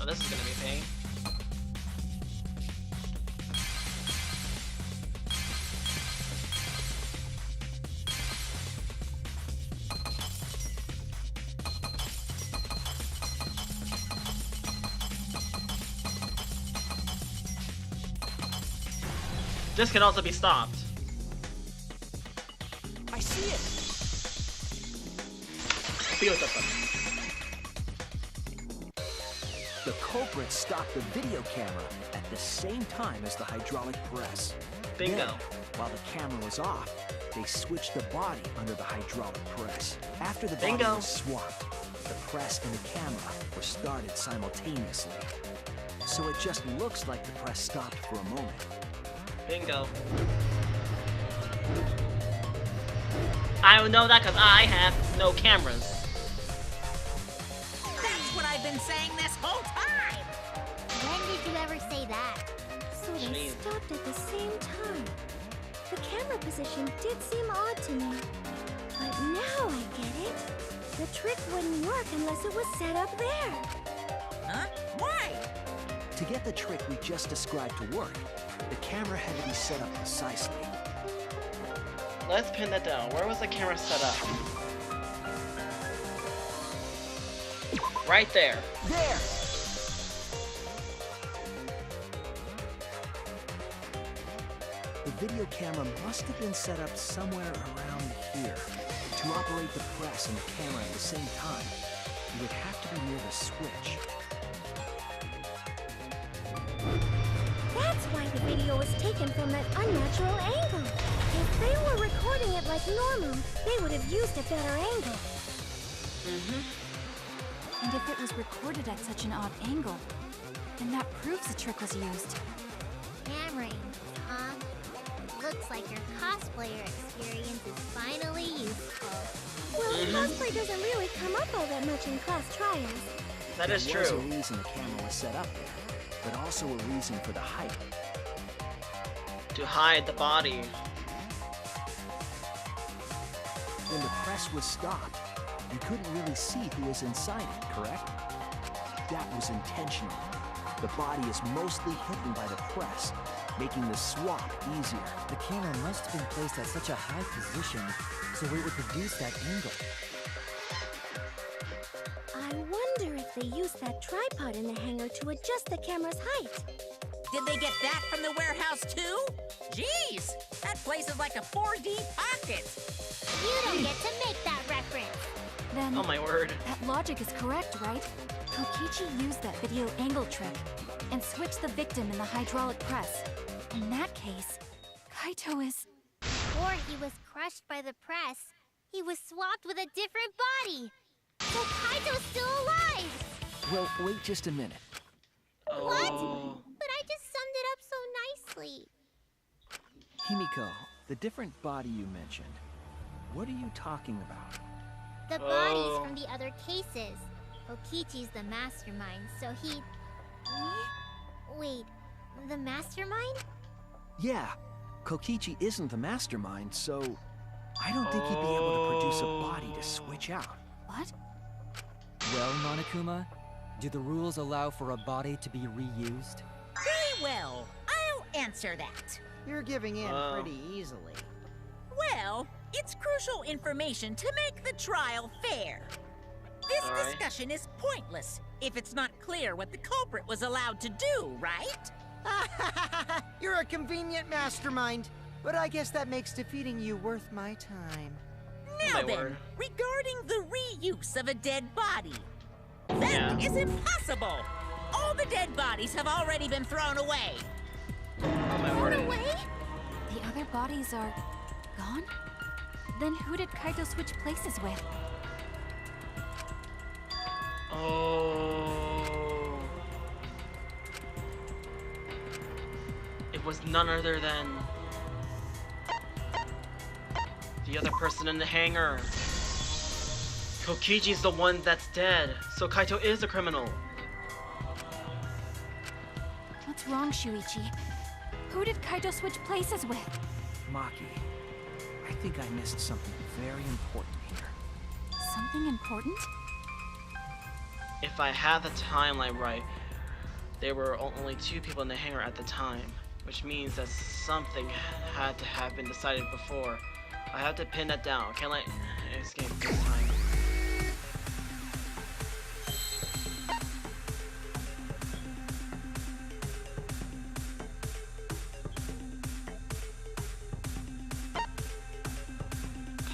Oh, this is gonna be a pain. This can also be stopped. I see it. Beautiful. The culprit stopped the video camera at the same time as the hydraulic press. Bingo. Then, while the camera was off, they switched the body under the hydraulic press. After the body Bingo. was swapped, the press and the camera were started simultaneously. So it just looks like the press stopped for a moment. Bingo. I know that because I have no cameras. That's what I've been saying this whole time. When did you ever say that? So they Jeez. stopped at the same time. The camera position did seem odd to me. But now I get it. The trick wouldn't work unless it was set up there. Huh? Why? To get the trick we just described to work, the camera had to be set up precisely. Let's pin that down. Where was the camera set up? Right there. There! The video camera must have been set up somewhere around here. To operate the press and the camera at the same time, you would have to be near the switch. That's why the video was taken from that unnatural angle. If they were recording it like normal, they would have used a better angle. And if it was recorded at such an odd angle, then that proves the trick was used. Camera angles, huh? Looks like your cosplayer experience is finally useful. Well, cosplay doesn't really come up all that much in class trials. That is There was a true. reason the camera was set up there, but also a reason for the height. To hide the body. When the press was stopped, you couldn't really see who was inside it, correct? That was intentional. The body is mostly hidden by the press, making the swap easier. The camera must have been placed at such a high position so it would produce that angle. I wonder if they used that tripod in the hangar to adjust the camera's height. Did they get that from the warehouse too? Jeez, that place is like a 4D pocket. You don't get to make that reference. Then, Oh my word. that logic is correct, right? Kokichi used that video angle trick and switched the victim in the hydraulic press. In that case, Kaito is... Or he was crushed by the press. He was swapped with a different body. So Kaito's still alive. Well, wait just a minute. What? Oh. But I just summed it up so nicely. Himiko, the different body you mentioned, what are you talking about? The bodies from the other cases. Kokichi's the mastermind, so he... Wait, the mastermind? Yeah, Kokichi isn't the mastermind, so I don't think he'd be able to produce a body to switch out. What? Well, Monokuma, Do the rules allow for a body to be reused? Very well. I'll answer that. You're giving in pretty easily. Well, it's crucial information to make the trial fair. This discussion is pointless if it's not clear what the culprit was allowed to do, right? You're a convenient mastermind, but I guess that makes defeating you worth my time. Now then, regarding the reuse of a dead body. That is impossible! All the dead bodies have already been thrown away. Thrown away? The other bodies are gone? Then who did Kaito switch places with? Oh. It was none other than the other person in the hangar. Kokichi's the one that's dead, so Kaito is a criminal. What's wrong, Shuichi? Who did Kaito switch places with? Maki, I think I missed something very important here. Something important? If I have the timeline right, there were only 2 people in the hangar at the time, which means that something had to have been decided before. I have to pin that down. Can't let it escape this time.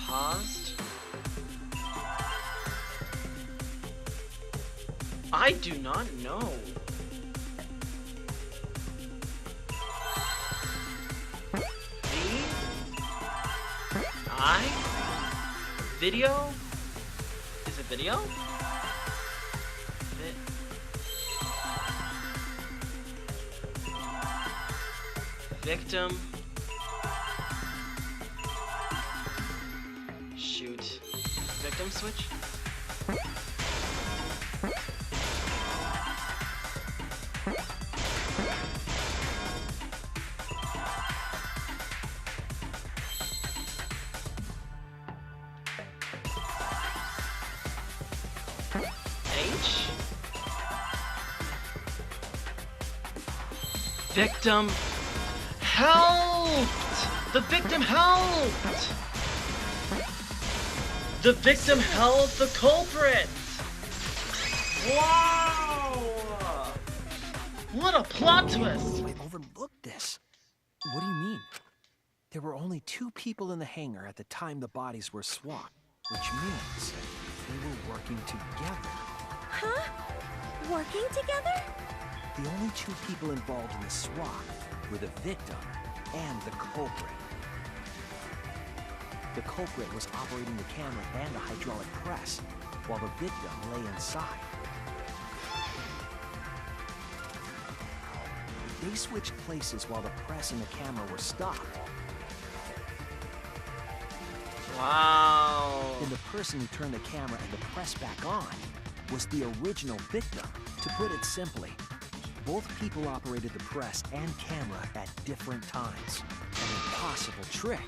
Paused? I do not know. Video? Is it video? Victim. Shoot. Victim switch? H? Victim helped! The victim helped! The victim helped the culprit! Wow! What a plot twist! I overlooked this. What do you mean? There were only 2 people in the hangar at the time the bodies were swapped, which means they were working together. Huh? Working together? The only 2 people involved in the swap were the victim and the culprit. The culprit was operating the camera and the hydraulic press, while the victim lay inside. They switched places while the press and the camera were stopped. Wow. And the person who turned the camera and the press back on was the original victim. To put it simply, both people operated the press and camera at different times. An impossible trick,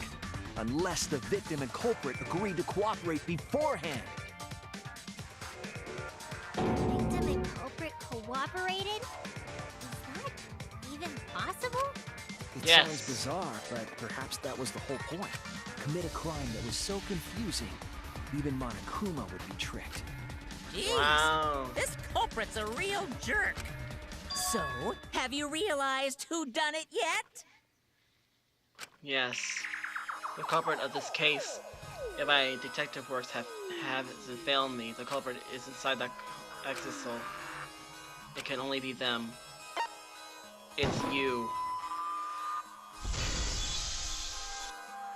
unless the victim and culprit agreed to cooperate beforehand. Victim and culprit cooperated? Is that even possible? It sounds bizarre, but perhaps that was the whole point. Commit a crime that was so confusing, even Monokuma would be tricked. Jeez, Wow. This culprit's a real jerk. So, have you realized who done it yet? Yes. The culprit of this case, if my detective works hasn't failed me, the culprit is inside that exisal. It can only be them. It's you.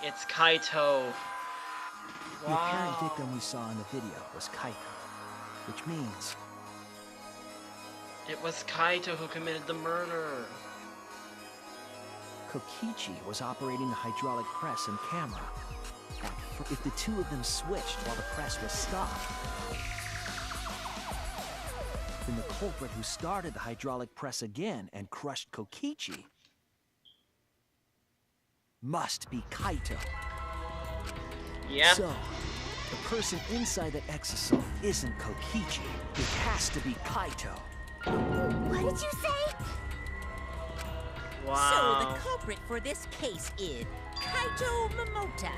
It's Kaito. The apparent victim we saw in the video was Kaito, which means it was Kaito who committed the murder. Kokichi was operating the hydraulic press and camera. If the 2 of them switched while the press was stopped, then the culprit who started the hydraulic press again and crushed Kokichi must be Kaito. Yep. So, The person inside that exosome isn't Kokichi. It has to be Kaito. What did you say? Wow. So the culprit for this case is Kaito Momota.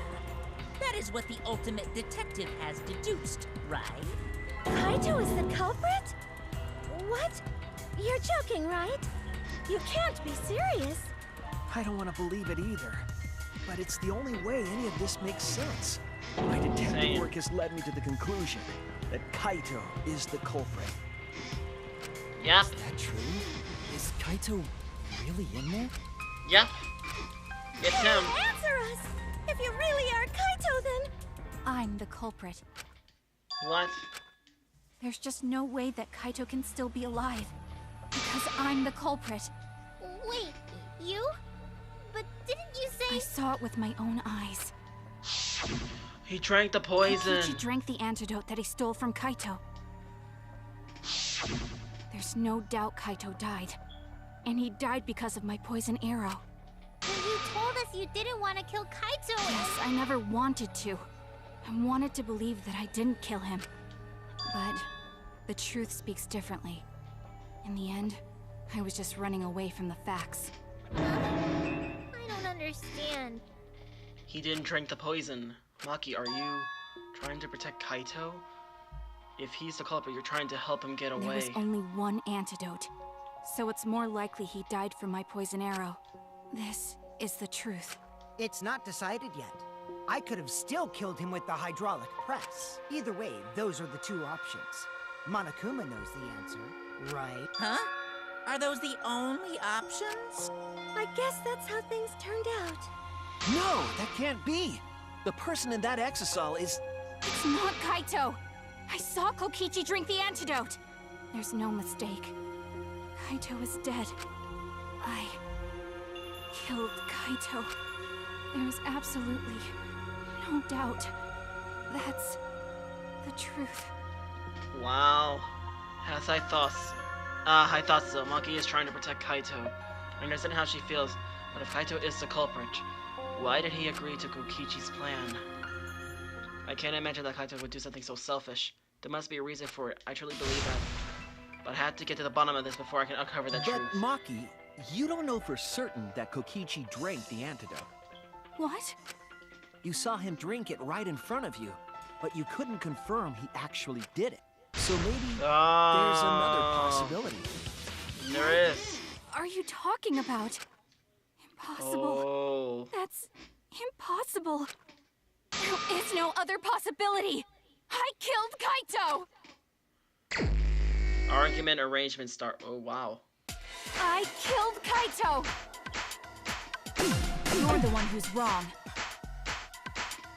That is what the ultimate detective has deduced, right? Kaito is the culprit? What? You're joking, right? You can't be serious. I don't want to believe it either. But it's the only way any of this makes sense. My detective Same. work has led me to the conclusion that Kaito is the culprit. Yep. Is that true? Is Kaito really in there? Yep. It's him. Answer us! If you really are Kaito, then... I'm the culprit. What? There's just no way that Kaito can still be alive. Because I'm the culprit. Wait, you? But didn't you I say... saw it with my own eyes. He drank the poison. Kokichi drank the antidote that he stole from Kaito. There's no doubt Kaito died. And he died because of my poison arrow. But you told us you didn't want to kill Kaito. Yes, I never wanted to. I wanted to believe that I didn't kill him. But the truth speaks differently. In the end, I was just running away from the facts. I don't understand. He didn't drink the poison. Maki, are you trying to protect Kaito? If he's the culprit, you're trying to help him get There away. was only one antidote. So it's more likely he died from my poison arrow. This is the truth. It's not decided yet. I could have still killed him with the hydraulic press. Either way, those are the two options. Monokuma knows the answer, right? Huh? Are those the only options? I guess that's how things turned out. No, that can't be. The person in that exosol is... It's not Kaito! I saw Kokichi drink the antidote! There's no mistake. Kaito is dead. I killed Kaito. There's absolutely no doubt. That's the truth. Wow. As I thought so. Maki is trying to protect Kaito. I understand how she feels, but if Kaito is the culprit, why did he agree to Kokichi's plan? I can't imagine that Kaito would do something so selfish. There must be a reason for it. I truly believe that. But I had to get to the bottom of this before I can uncover the But truth. Maki, you don't know for certain that Kokichi drank the antidote. What? You saw him drink it right in front of you, but you couldn't confirm he actually did it. So maybe there's another possibility. There is. Are you talking about? Impossible. Oh. That's impossible. There is no other possibility. I killed Kaito. Argument arrangement start. Oh, wow. I killed Kaito. You're the one who's wrong.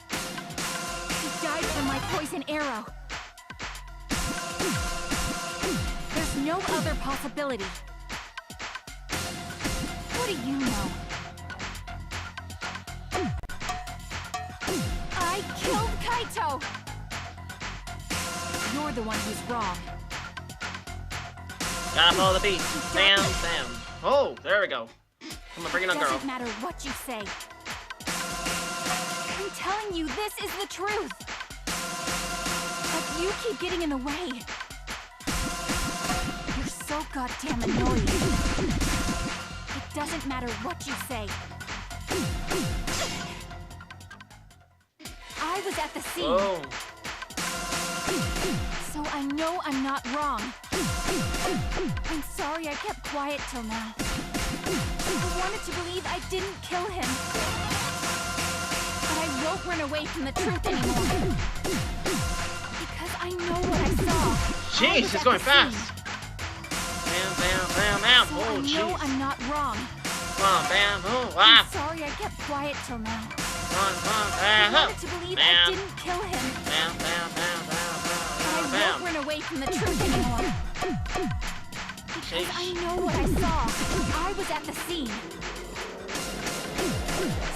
He died from my poison arrow. There's no other possibility. What do you know? I killed Kaito! You're the one who's wrong. Gotta follow the beat. Bam, bam. Oh, there we go. Come on, bring it on, girl. Doesn't matter what you say. I'm telling you, this is the truth. But you keep getting in the way. You're so goddamn annoying. It doesn't matter what you say. I was at the scene. Oh. So I know I'm not wrong. I'm sorry I kept quiet till now. I wanted to believe I didn't kill him. But I won't run away from the truth anymore. Because I know what I saw. Jeez, it's going fast. Bam, bam, bam, bam. So Oh, I know jeez. I'm not wrong. Come on, bam. Oh, wow. I'm sorry I kept quiet till now. Come on, bam. I wanted to believe I didn't kill him. Bam, bam, bam, bam, But I bam, bam. won't run away from the truth anymore. Because I know what I saw. I was at the scene.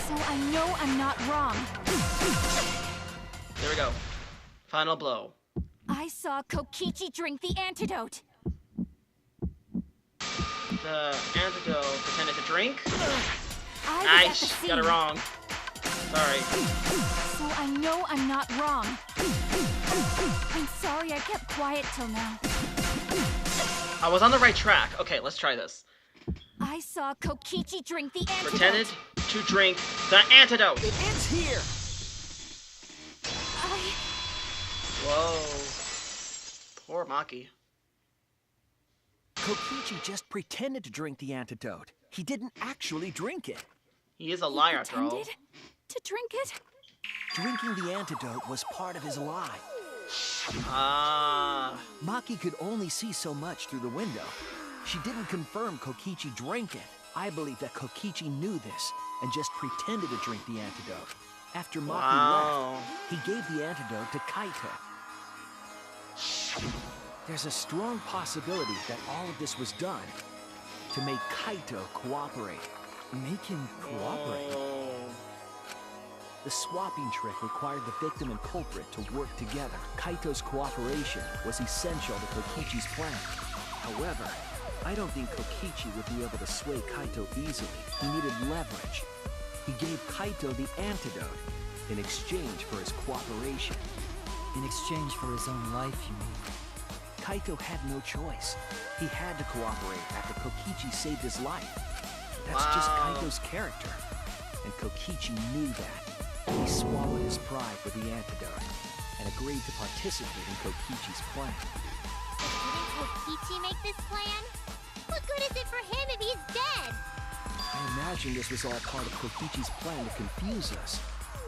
So I know I'm not wrong. There we go. Final blow. I saw Kokichi drink the antidote. The antidote pretended to drink. I was at the Nice. scene. Got it wrong. Sorry. So I know I'm not wrong. I'm sorry I kept quiet till now. I was on the right track. Okay, let's try this. I saw Kokichi drink the antidote. Pretended to drink the antidote. It ends here! Whoa. Poor Maki. Kokichi just pretended to drink the antidote. He didn't actually drink it. He is a liar, after all. Pretended to drink it? Drinking the antidote was part of his lie. Ah. Maki could only see so much through the window. She didn't confirm Kokichi drank it. I believe that Kokichi knew this and just pretended to drink the antidote. After Maki left, he gave the antidote to Kaito. There's a strong possibility that all of this was done to make Kaito cooperate. Make him cooperate. The swapping trick required the victim and culprit to work together. Kaito's cooperation was essential to Kokichi's plan. However, I don't think Kokichi would be able to sway Kaito easily. He needed leverage. He gave Kaito the antidote in exchange for his cooperation. In exchange for his own life, you mean? Kaito had no choice. He had to cooperate after Kokichi saved his life. That's just Kaito's character. And Kokichi knew that. He swallowed his pride for the antidote and agreed to participate in Kokichi's plan. But didn't Kokichi make this plan? What good is it for him if he's dead? I imagine this was all part of Kokichi's plan to confuse us.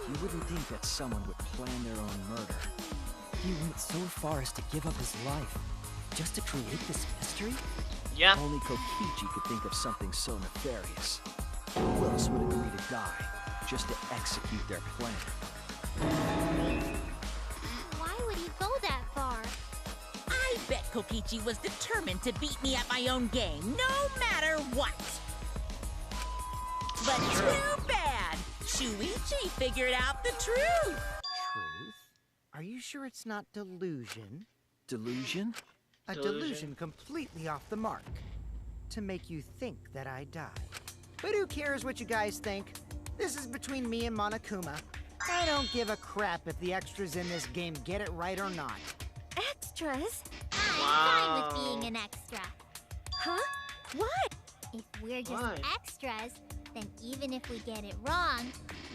You wouldn't think that someone would plan their own murder. He went so far as to give up his life, just to create this mystery? Yeah. Only Kokichi could think of something so nefarious. Who else would agree to die just to execute their plan? Why would he go that far? I bet Kokichi was determined to beat me at my own game, no matter what. But too bad. Shuichi figured out the truth. Truth? Are you sure it's not delusion? Delusion? A delusion completely off the mark. To make you think that I died. But who cares what you guys think? This is between me and Monokuma. I don't give a crap if the extras in this game get it right or not. Extras? I'm fine with being an extra. Huh? What? If we're just Why? extras, then even if we get it wrong,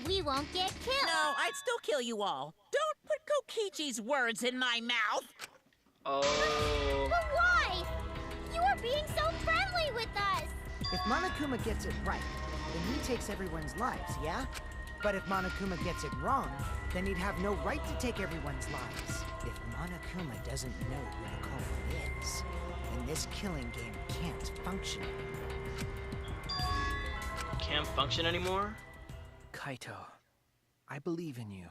we won't get killed. No, I'd still kill you all. Don't put Kokichi's words in my mouth. Oh. But why? You are being so friendly with us. If Monokuma gets it right, then he takes everyone's lives, yeah? But if Monokuma gets it wrong, then he'd have no right to take everyone's lives. If Monokuma doesn't know who the culprit is, then this killing game can't function anymore. Can't function anymore? Kaito, I believe in you.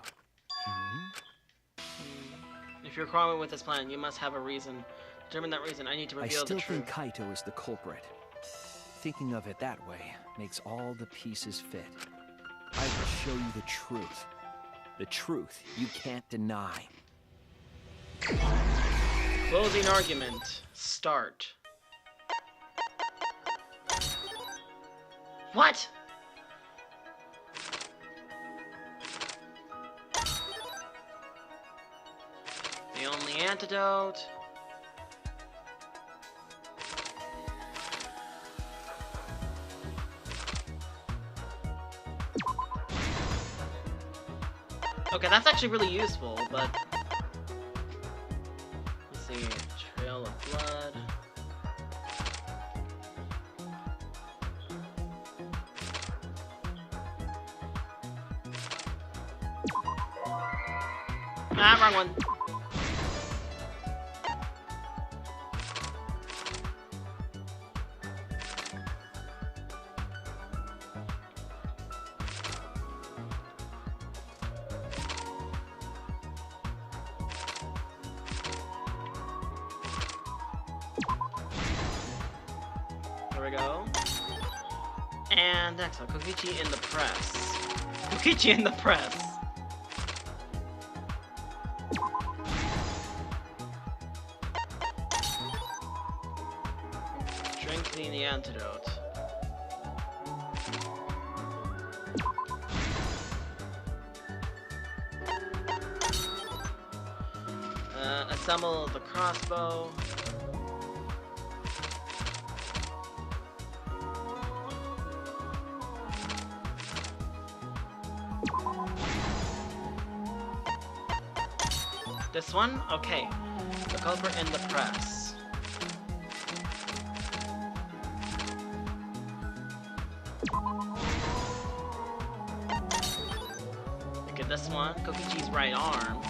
If you're crawling with this plan, you must have a reason. Determine that reason. I need to I reveal the still truth. think Kaito is the culprit. Thinking of it that way makes all the pieces fit. I will show you the truth. The truth you can't deny. Closing argument. Start. What? The only antidote. Okay, that's actually really useful, but let's see. Trail of blood. Ah, wrong one. There we go. And next one, Kokichi in the press. Kokichi in the press. Drinking the antidote. assemble the crossbow. This one? Okay. The culprit in the press. Look at this one. Kokichi's right arm.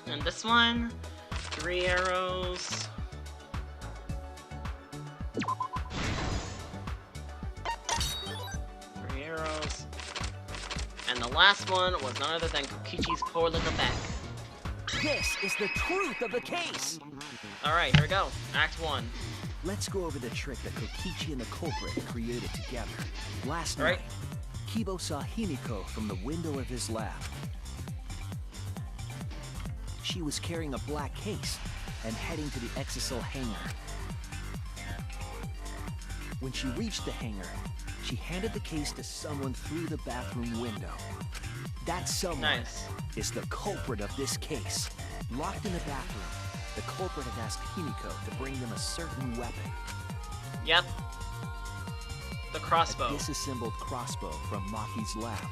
And this one, 3 arrows. And the last one was none other than Kokichi's poor little back. This is the truth of the case! Alright, here we go. Act 1. Let's go over the trick that Kokichi and the culprit created together. Last All right. night, Kibo saw Himiko from the window of his lab. She was carrying a black case and heading to the Exisal hangar. When she reached the hangar, she handed the case to someone through the bathroom window. That someone is the culprit of this case. Locked in the bathroom, the culprit had asked Himiko to bring them a certain weapon. Yep. The crossbow. A disassembled crossbow from Maki's lab.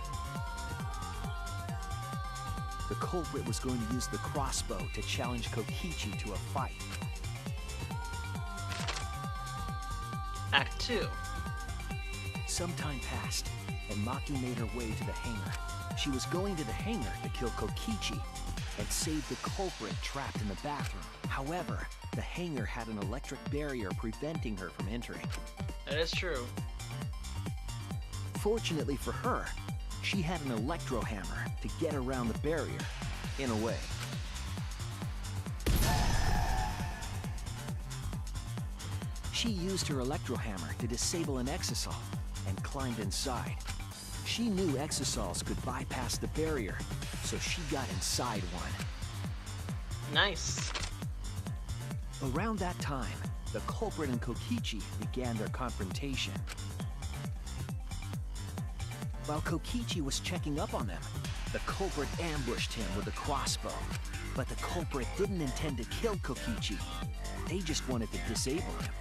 The culprit was going to use the crossbow to challenge Kokichi to a fight. Act 2. Some time passed, and Maki made her way to the hangar. She was going to the hangar to kill Kokichi and save the culprit trapped in the bathroom. However, the hangar had an electric barrier preventing her from entering. That is true. Fortunately for her, she had an electro hammer to get around the barrier, in a way. She used her electro hammer to disable an exisal and climbed inside. She knew exisals could bypass the barrier, so she got inside one. Nice. Around that time, the culprit and Kokichi began their confrontation. While Kokichi was checking up on them, the culprit ambushed him with a crossbow. But the culprit didn't intend to kill Kokichi. They just wanted to disable him.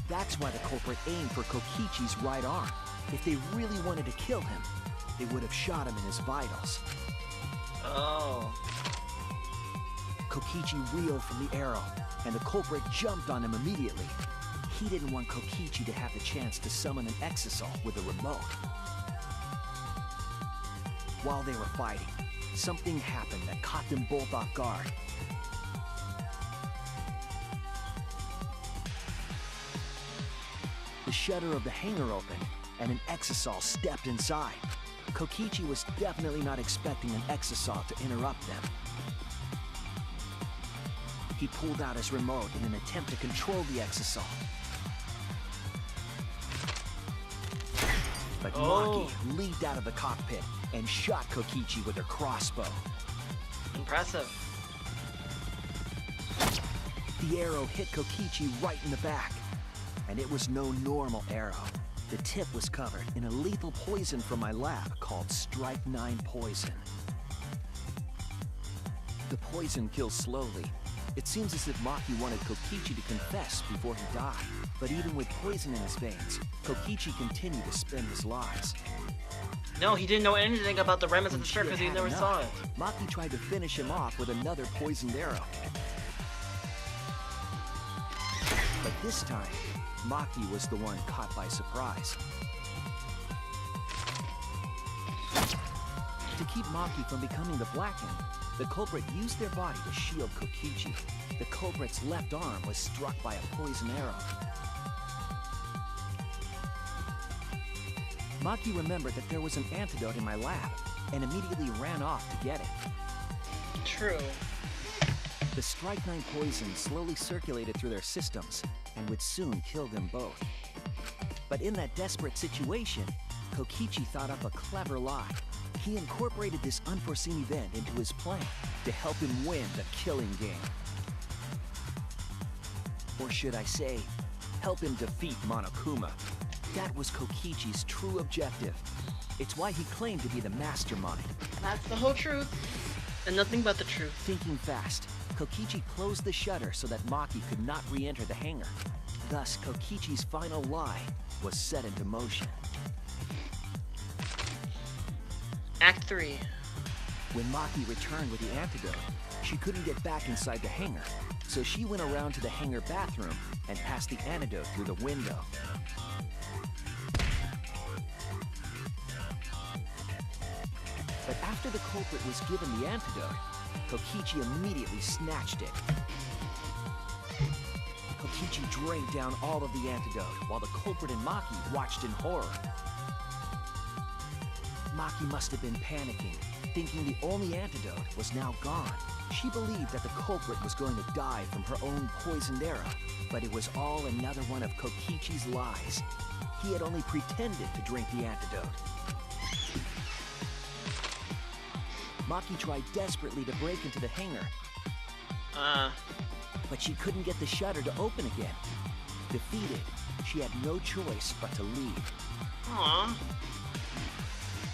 That's why the culprit aimed for Kokichi's right arm. If they really wanted to kill him, they would have shot him in his vitals. Oh. Kokichi reeled from the arrow, and the culprit jumped on him immediately. He didn't want Kokichi to have the chance to summon an exisal with a remote. While they were fighting, something happened that caught them both off guard. The shutter of the hangar opened, and an exisal stepped inside. Kokichi was definitely not expecting an exisal to interrupt them. He pulled out his remote in an attempt to control the exisal. But Maki leaped out of the cockpit and shot Kokichi with her crossbow. Impressive. The arrow hit Kokichi right in the back, and it was no normal arrow. The tip was covered in a lethal poison from my lab called Strike 9 poison. The poison kills slowly. It seems as if Maki wanted Kokichi to confess before he died. But even with poison in his veins, Kokichi continued to spin his lies. No, he didn't know anything about the remnants of the script because he never saw it. Maki tried to finish him off with another poisoned arrow. But this time, Maki was the one caught by surprise. To keep Maki from becoming the Blackened, the culprit used their body to shield Kokichi. The culprit's left arm was struck by a poison arrow. Maki remembered that there was an antidote in my lab. and immediately ran off to get it. True. The strychnine poison slowly circulated through their systems and would soon kill them both. But in that desperate situation, Kokichi thought up a clever lie. He incorporated this unforeseen event into his plan to help him win the killing game. Or should I say, help him defeat Monokuma. That was Kokichi's true objective. It's why he claimed to be the mastermind. That's the whole truth. And nothing but the truth. Thinking fast, Kokichi closed the shutter so that Maki could not re-enter the hangar. Thus, Kokichi's final lie was set into motion. Act 3. When Maki returned with the antidote, she couldn't get back inside the hangar, so she went around to the hangar bathroom and passed the antidote through the window. But after the culprit was given the antidote, Kokichi immediately snatched it. Kokichi drank down all of the antidote, while the culprit and Maki watched in horror. Maki must have been panicking, thinking the only antidote was now gone. She believed that the culprit was going to die from her own poisoned arrow, but it was all another one of Kokichi's lies. He had only pretended to drink the antidote. Maki tried desperately to break into the hangar, but she couldn't get the shutter to open again. Defeated, she had no choice but to leave. Aww.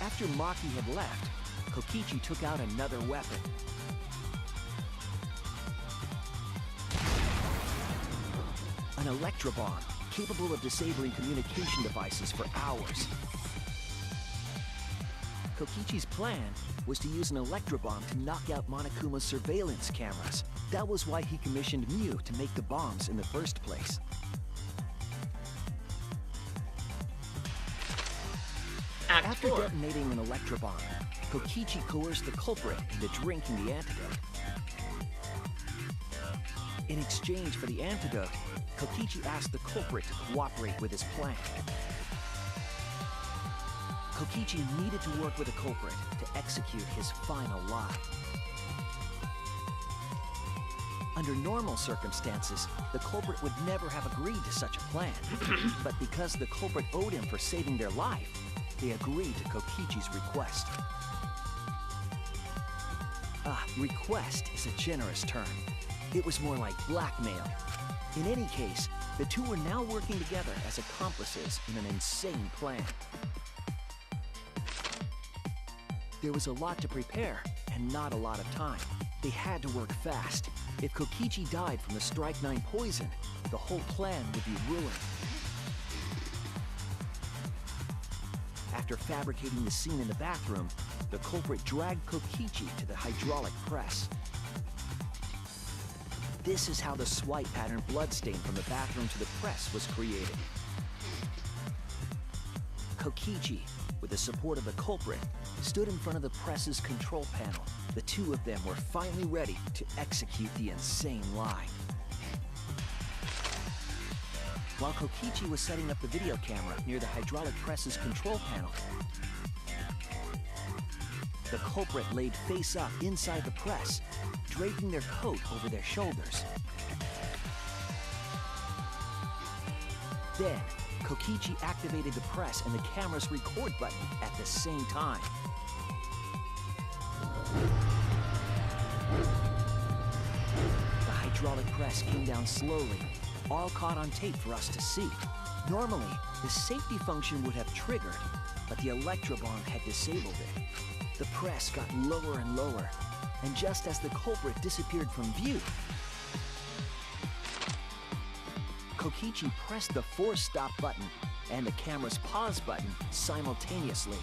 After Maki had left, Kokichi took out another weapon. An electrobomb, capable of disabling communication devices for hours. Kokichi's plan was to use an electrobomb to knock out Monokuma's surveillance cameras. That was why he commissioned Mew to make the bombs in the first place. After detonating an electrobomb, Kokichi coerced the culprit into drinking the antidote. In exchange for the antidote, Kokichi asked the culprit to cooperate with his plan. Kokichi needed to work with the culprit to execute his final lie. Under normal circumstances, the culprit would never have agreed to such a plan. But because the culprit owed him for saving their life, they agreed to Kokichi's request. Request is a generous term. It was more like blackmail. In any case, the two were now working together as accomplices in an insane plan. There was a lot to prepare, and not a lot of time. They had to work fast. If Kokichi died from the strychnine poison, the whole plan would be ruined. After fabricating the scene in the bathroom, the culprit dragged Kokichi to the hydraulic press. This is how the swipe pattern bloodstain from the bathroom to the press was created. Kokichi, with the support of the culprit, stood in front of the press's control panel. The two of them were finally ready to execute the insane lie. While Kokichi was setting up the video camera near the hydraulic press's control panel, the culprit laid face up inside the press, draping their coat over their shoulders. Then, Kokichi activated the press and the camera's record button at the same time. The hydraulic press came down slowly, all caught on tape for us to see. Normally, the safety function would have triggered, but the electrobomb had disabled it. The press got lower and lower, and just as the culprit disappeared from view, Kokichi pressed the force stop button and the camera's pause button simultaneously.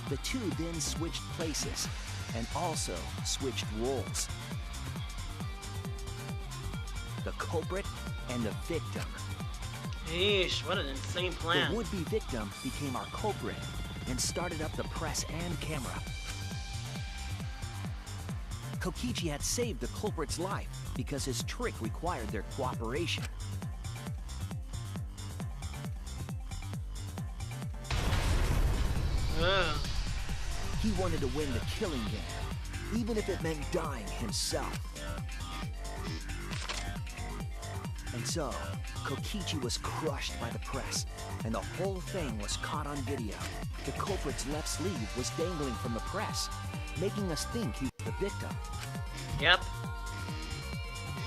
The two then switched places and also switched roles. The culprit and the victim. Yeesh, what an insane plan. The would-be victim became our culprit and started up the press and camera. Kokichi had saved the culprit's life because his trick required their cooperation. Ugh. He wanted to win the killing game, even if it meant dying himself. And so, Kokichi was crushed by the press, and the whole thing was caught on video. The culprit's left sleeve was dangling from the press, making us think he was the victim. Yep.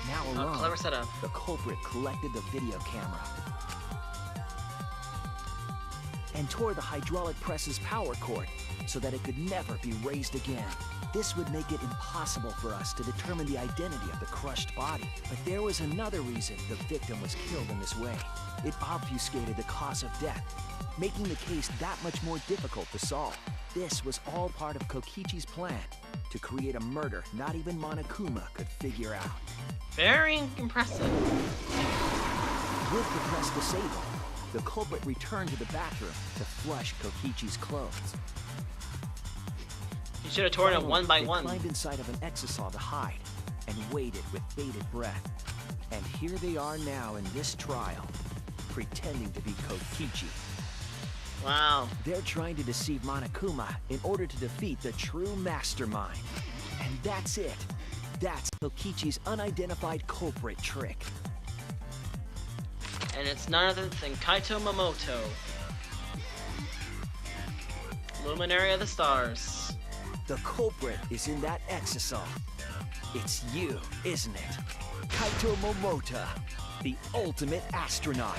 Now Oh, alone, clever setup. the culprit collected the video camera and tore the hydraulic press's power cord so that it could never be raised again. This would make it impossible for us to determine the identity of the crushed body. But there was another reason the victim was killed in this way. It obfuscated the cause of death, making the case that much more difficult to solve. This was all part of Kokichi's plan to create a murder not even Monokuma could figure out. Very impressive. With the press disabled, the culprit returned to the bathroom to flush Kokichi's clothes. You should have torn it one by They one. climbed inside of an exisal to hide and waited with bated breath. And here they are now in this trial, pretending to be Kokichi. Wow. They're trying to deceive Monokuma in order to defeat the true mastermind. And that's it. That's Kokichi's unidentified culprit trick. And it's none other than Kaito Momoto, Luminary of the Stars. The culprit is in that exisal. It's you, isn't it? Kaito Momota, the ultimate astronaut.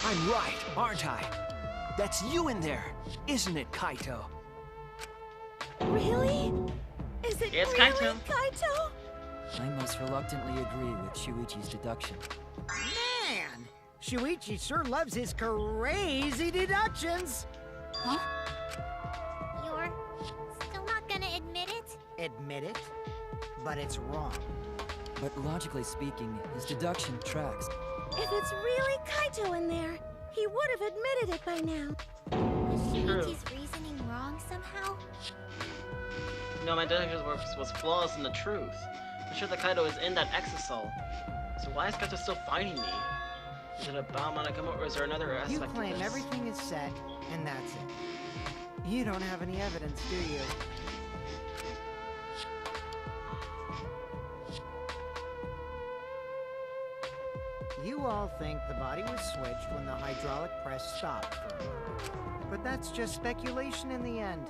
I'm right, aren't I? That's you in there, isn't it, Kaito? Really? Is it It's really Kaito. Kaito? I most reluctantly agree with Shuichi's deduction. Man, Shuichi sure loves his crazy deductions. Huh? You're still not gonna admit it? Admit it, but it's wrong. But logically speaking, his deduction tracks. If it's really Kaito in there, he would have admitted it by now. Was True. Shuichi's reasoning wrong somehow? No, my deduction was flawless in the truth. I'm sure that Kaito is in that exisal. So why is Kaito still fighting me? Is it about Monokuma, or is there another aspect You to claim this? everything is set, and that's it. You don't have any evidence, do you? You all think the body was switched when the hydraulic press stopped for a moment. But that's just speculation in the end.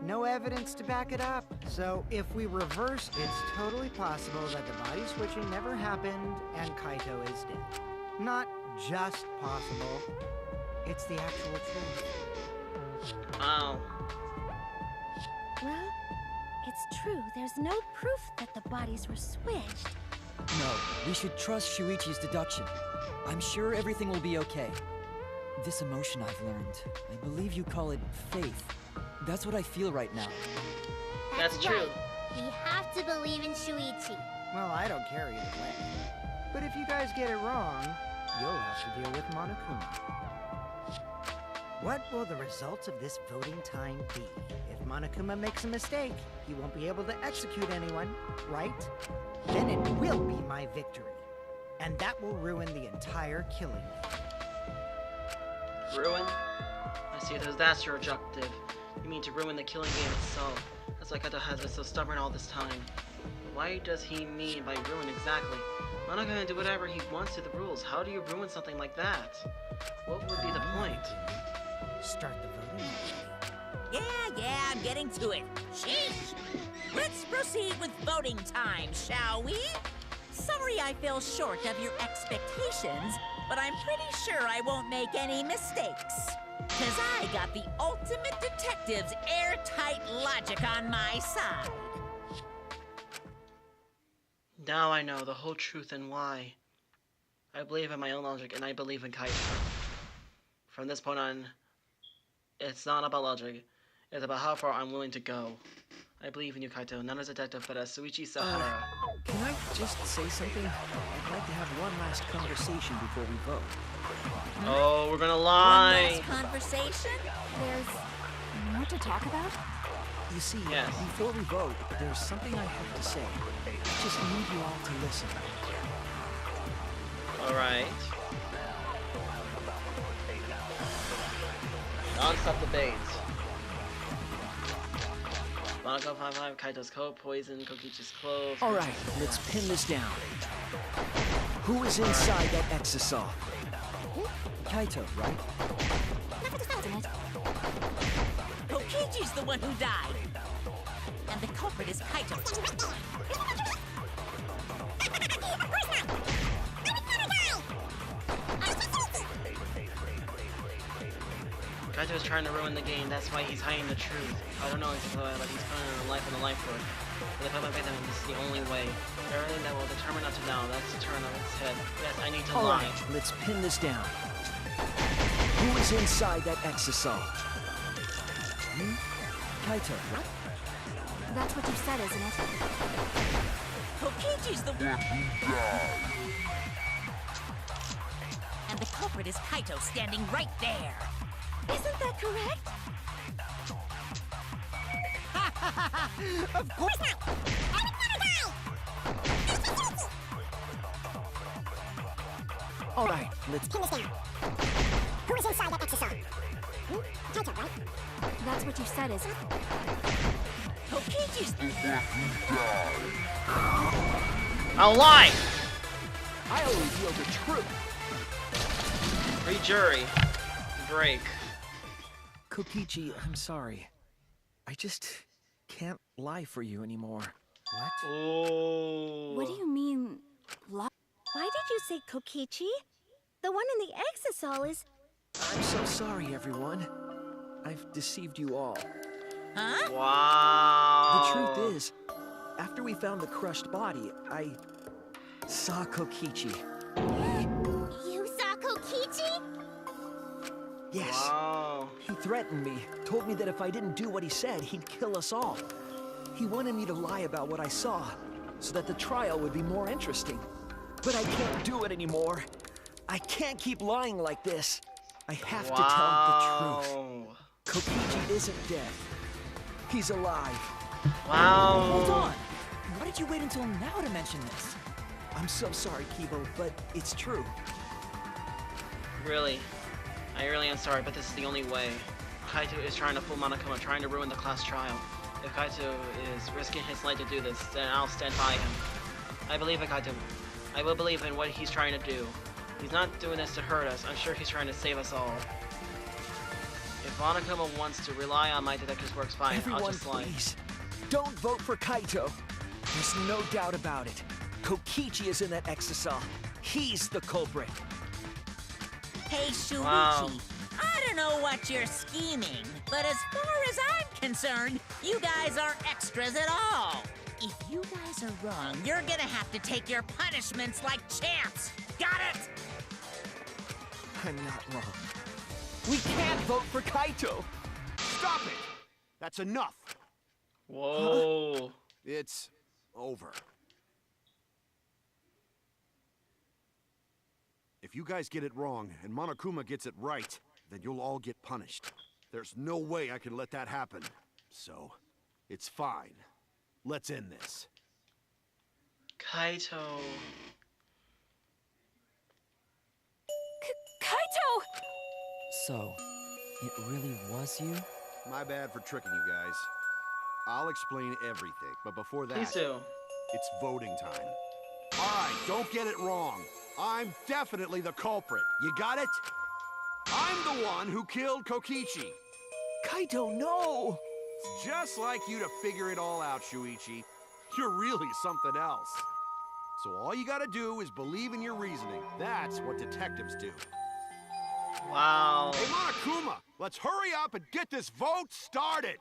No evidence to back it up. So if we reverse, it's totally possible that the body switching never happened and Kaito is dead. Not just possible. It's the actual truth. Oh. Well, it's true. There's no proof that the bodies were switched. No, we should trust Shuichi's deduction. I'm sure everything will be okay. This emotion I've learned, I believe you call it faith. That's what I feel right now. That's true. Right. We have to believe in Shuichi. Well, I don't care either way. But if you guys get it wrong, you'll have to deal with Monokuma. What will the results of this voting time be? If Monokuma makes a mistake, he won't be able to execute anyone, right? Then it will be my victory. And that will ruin the entire killing game. Ruin? I see, that's your objective. You mean to ruin the killing game itself. That's why Kaito has been so stubborn all this time. Why does he mean by ruin exactly? I'm not gonna do whatever he wants to the rules. How do you ruin something like that? What would be the point? Start the voting. Yeah, I'm getting to it. Sheesh! Let's proceed with voting time, shall we? Sorry I fell short of your expectations, but I'm pretty sure I won't make any mistakes. 'Cause I got the ultimate detective's airtight logic on my side. Now I know the whole truth and why. I believe in my own logic, and I believe in Kaito. From this point on, it's not about logic. It's about how far I'm willing to go. I believe in you, Kaito, not as a detective, but as Suichi Sahara. Can I just say something? I'd like to have one last conversation before we vote. Oh, we're gonna One lie. last conversation? There's more to talk about? You see, Yes. before we vote, there's something I have to say. I just need you all to listen. Alright. Non-stop debate. Monaco 5-5, Kaito's coat, poison, Kokichi's clothes. Alright, let's pin this down. Who is inside that exisal? Kaito, right? Kokichi's the one who died. And the culprit is Kaito. Kaito is trying to ruin the game, that's why he's hiding the truth. I don't know if he's putting a life on the life for it. But if I don't pay them, this is the only way. Everything that will determine not to know, that's to turn on its head. Yes, I need to lie. Alright, let's pin this down. Who is inside that exisal? Kaito, right? That's what you said, isn't it? Kokichi's the one who died. And the culprit is Kaito standing right there. Isn't that correct? Of course not! Alright, let's Pin this down. Who is inside that exisal? Kaito, right? That's what you said, isn't it? Kokichi's the one who died. I'll lie! I'll reveal the truth. Free jury. Break. Kokichi, I'm sorry. I just can't lie for you anymore. What? Oh. What do you mean, Why did you say Kokichi? The one in the exisal is... I'm so sorry, everyone. I've deceived you all. Huh? Wow. The truth is, after we found the crushed body, I saw Kokichi. You saw Kokichi? Yes. Wow. He threatened me, told me that if I didn't do what he said, he'd kill us all. He wanted me to lie about what I saw, so that the trial would be more interesting. But I can't do it anymore. I can't keep lying like this. I have to tell the truth. Kokichi isn't dead. He's alive. Wow. Hold on! Why did you wait until now to mention this? I'm so sorry, Kibo, but it's true. Really. I really am sorry, but this is the only way. Kaito is trying to fool Monokuma, trying to ruin the class trial. If Kaito is risking his life to do this, then I'll stand by him. I believe in Kaito. I will believe in what he's trying to do. He's not doing this to hurt us. I'm sure he's trying to save us all. If Monokuma wants to rely on my detective's works, fine. Everyone, I'll just lie. please, don't vote for Kaito. There's no doubt about it. Kokichi is in that exisal. He's the culprit. Hey, Shuichi. Wow. I don't know what you're scheming, but as far as I'm concerned, you guys aren't extras at all. If you guys are wrong, you're gonna have to take your punishments like champs. Got it? I'm not wrong. We can't vote for Kaito. Stop it! That's enough. Whoa. It's over. If you guys get it wrong and Monokuma gets it right, then you'll all get punished. There's no way I can let that happen. So, it's fine. Let's end this. Kaito. Kaito! So, it really was you? My bad for tricking you guys. I'll explain everything, but before that, Please do. it's voting time. All right, don't get it wrong. I'm definitely the culprit. You got it? I'm the one who killed Kokichi. Kaito, no! Just like you to figure it all out, Shuichi. You're really something else. So all you gotta do is believe in your reasoning. That's what detectives do. Wow. Hey, Monokuma, let's hurry up and get this vote started.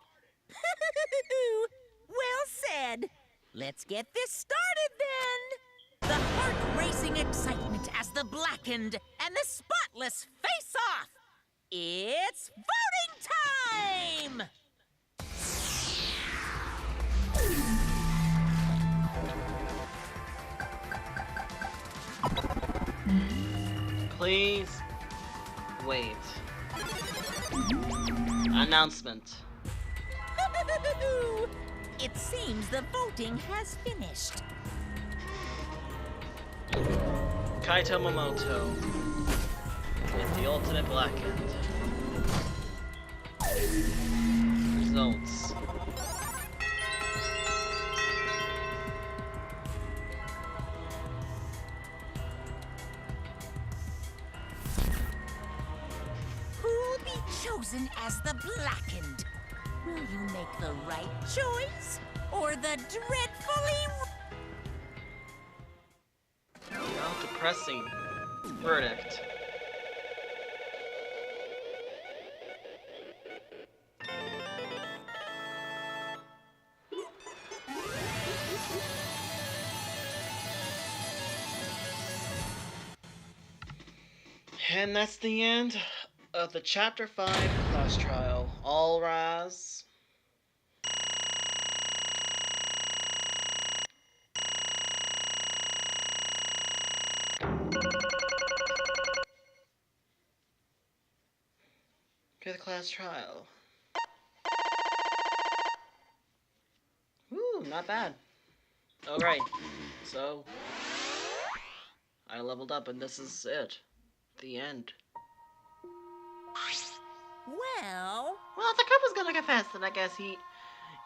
Well said. Let's get this started then. The heart-racing excitement as the blackened and the spotless face off. It's voting time! Please wait. Announcement. It seems the voting has finished. Kaito Momoto is the ultimate blackened. Results. Who'll be chosen as the blackened? Will you make the right choice or the dreadfully Now depressing verdict. And that's the end of the Chapter 5 class trial. All rise. Okay, the class trial. Ooh, not bad. Alright, so I leveled up and this is it. The end. Well, Well, if the Cooper's gonna confess, then I guess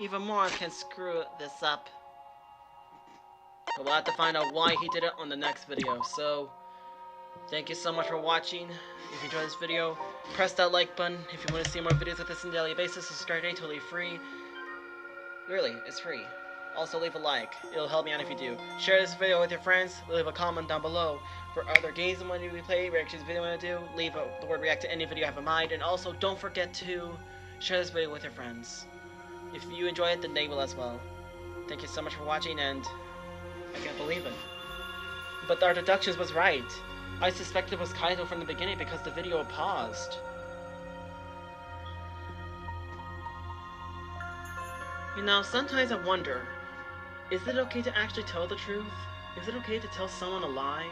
even more can screw this up. But we'll have to find out why he did it on the next video. So, thank you so much for watching. If you enjoyed this video, press that like button. If you want to see more videos like this on a daily basis, subscribe today, totally free. Really, it's free. Also, leave a like. It'll help me out if you do. Share this video with your friends. Leave a comment down below for other games and what we play, reactions video you want to do. Leave the word react to any video you have in mind. And also, don't forget to share this video with your friends. If you enjoy it, then they will as well. Thank you so much for watching, and I can't believe it. But our deductions was right. I suspected it was Kaito from the beginning because the video paused. You know, sometimes I wonder, is it okay to actually tell the truth? Is it okay to tell someone a lie?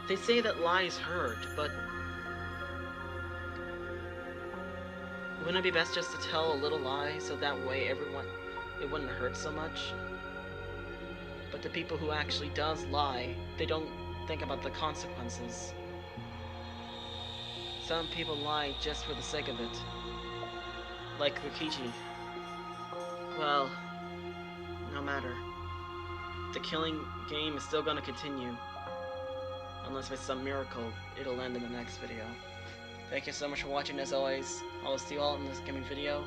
They say that lies hurt, but wouldn't it be best just to tell a little lie so that way it wouldn't hurt so much? But the people who actually does lie, they don't think about the consequences. Some people lie just for the sake of it. Like Kokichi. Well, no matter. The killing game is still gonna continue. Unless by some miracle, it'll end in the next video. Thank you so much for watching as always. I will see you all in this gaming video.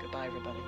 Goodbye everybody.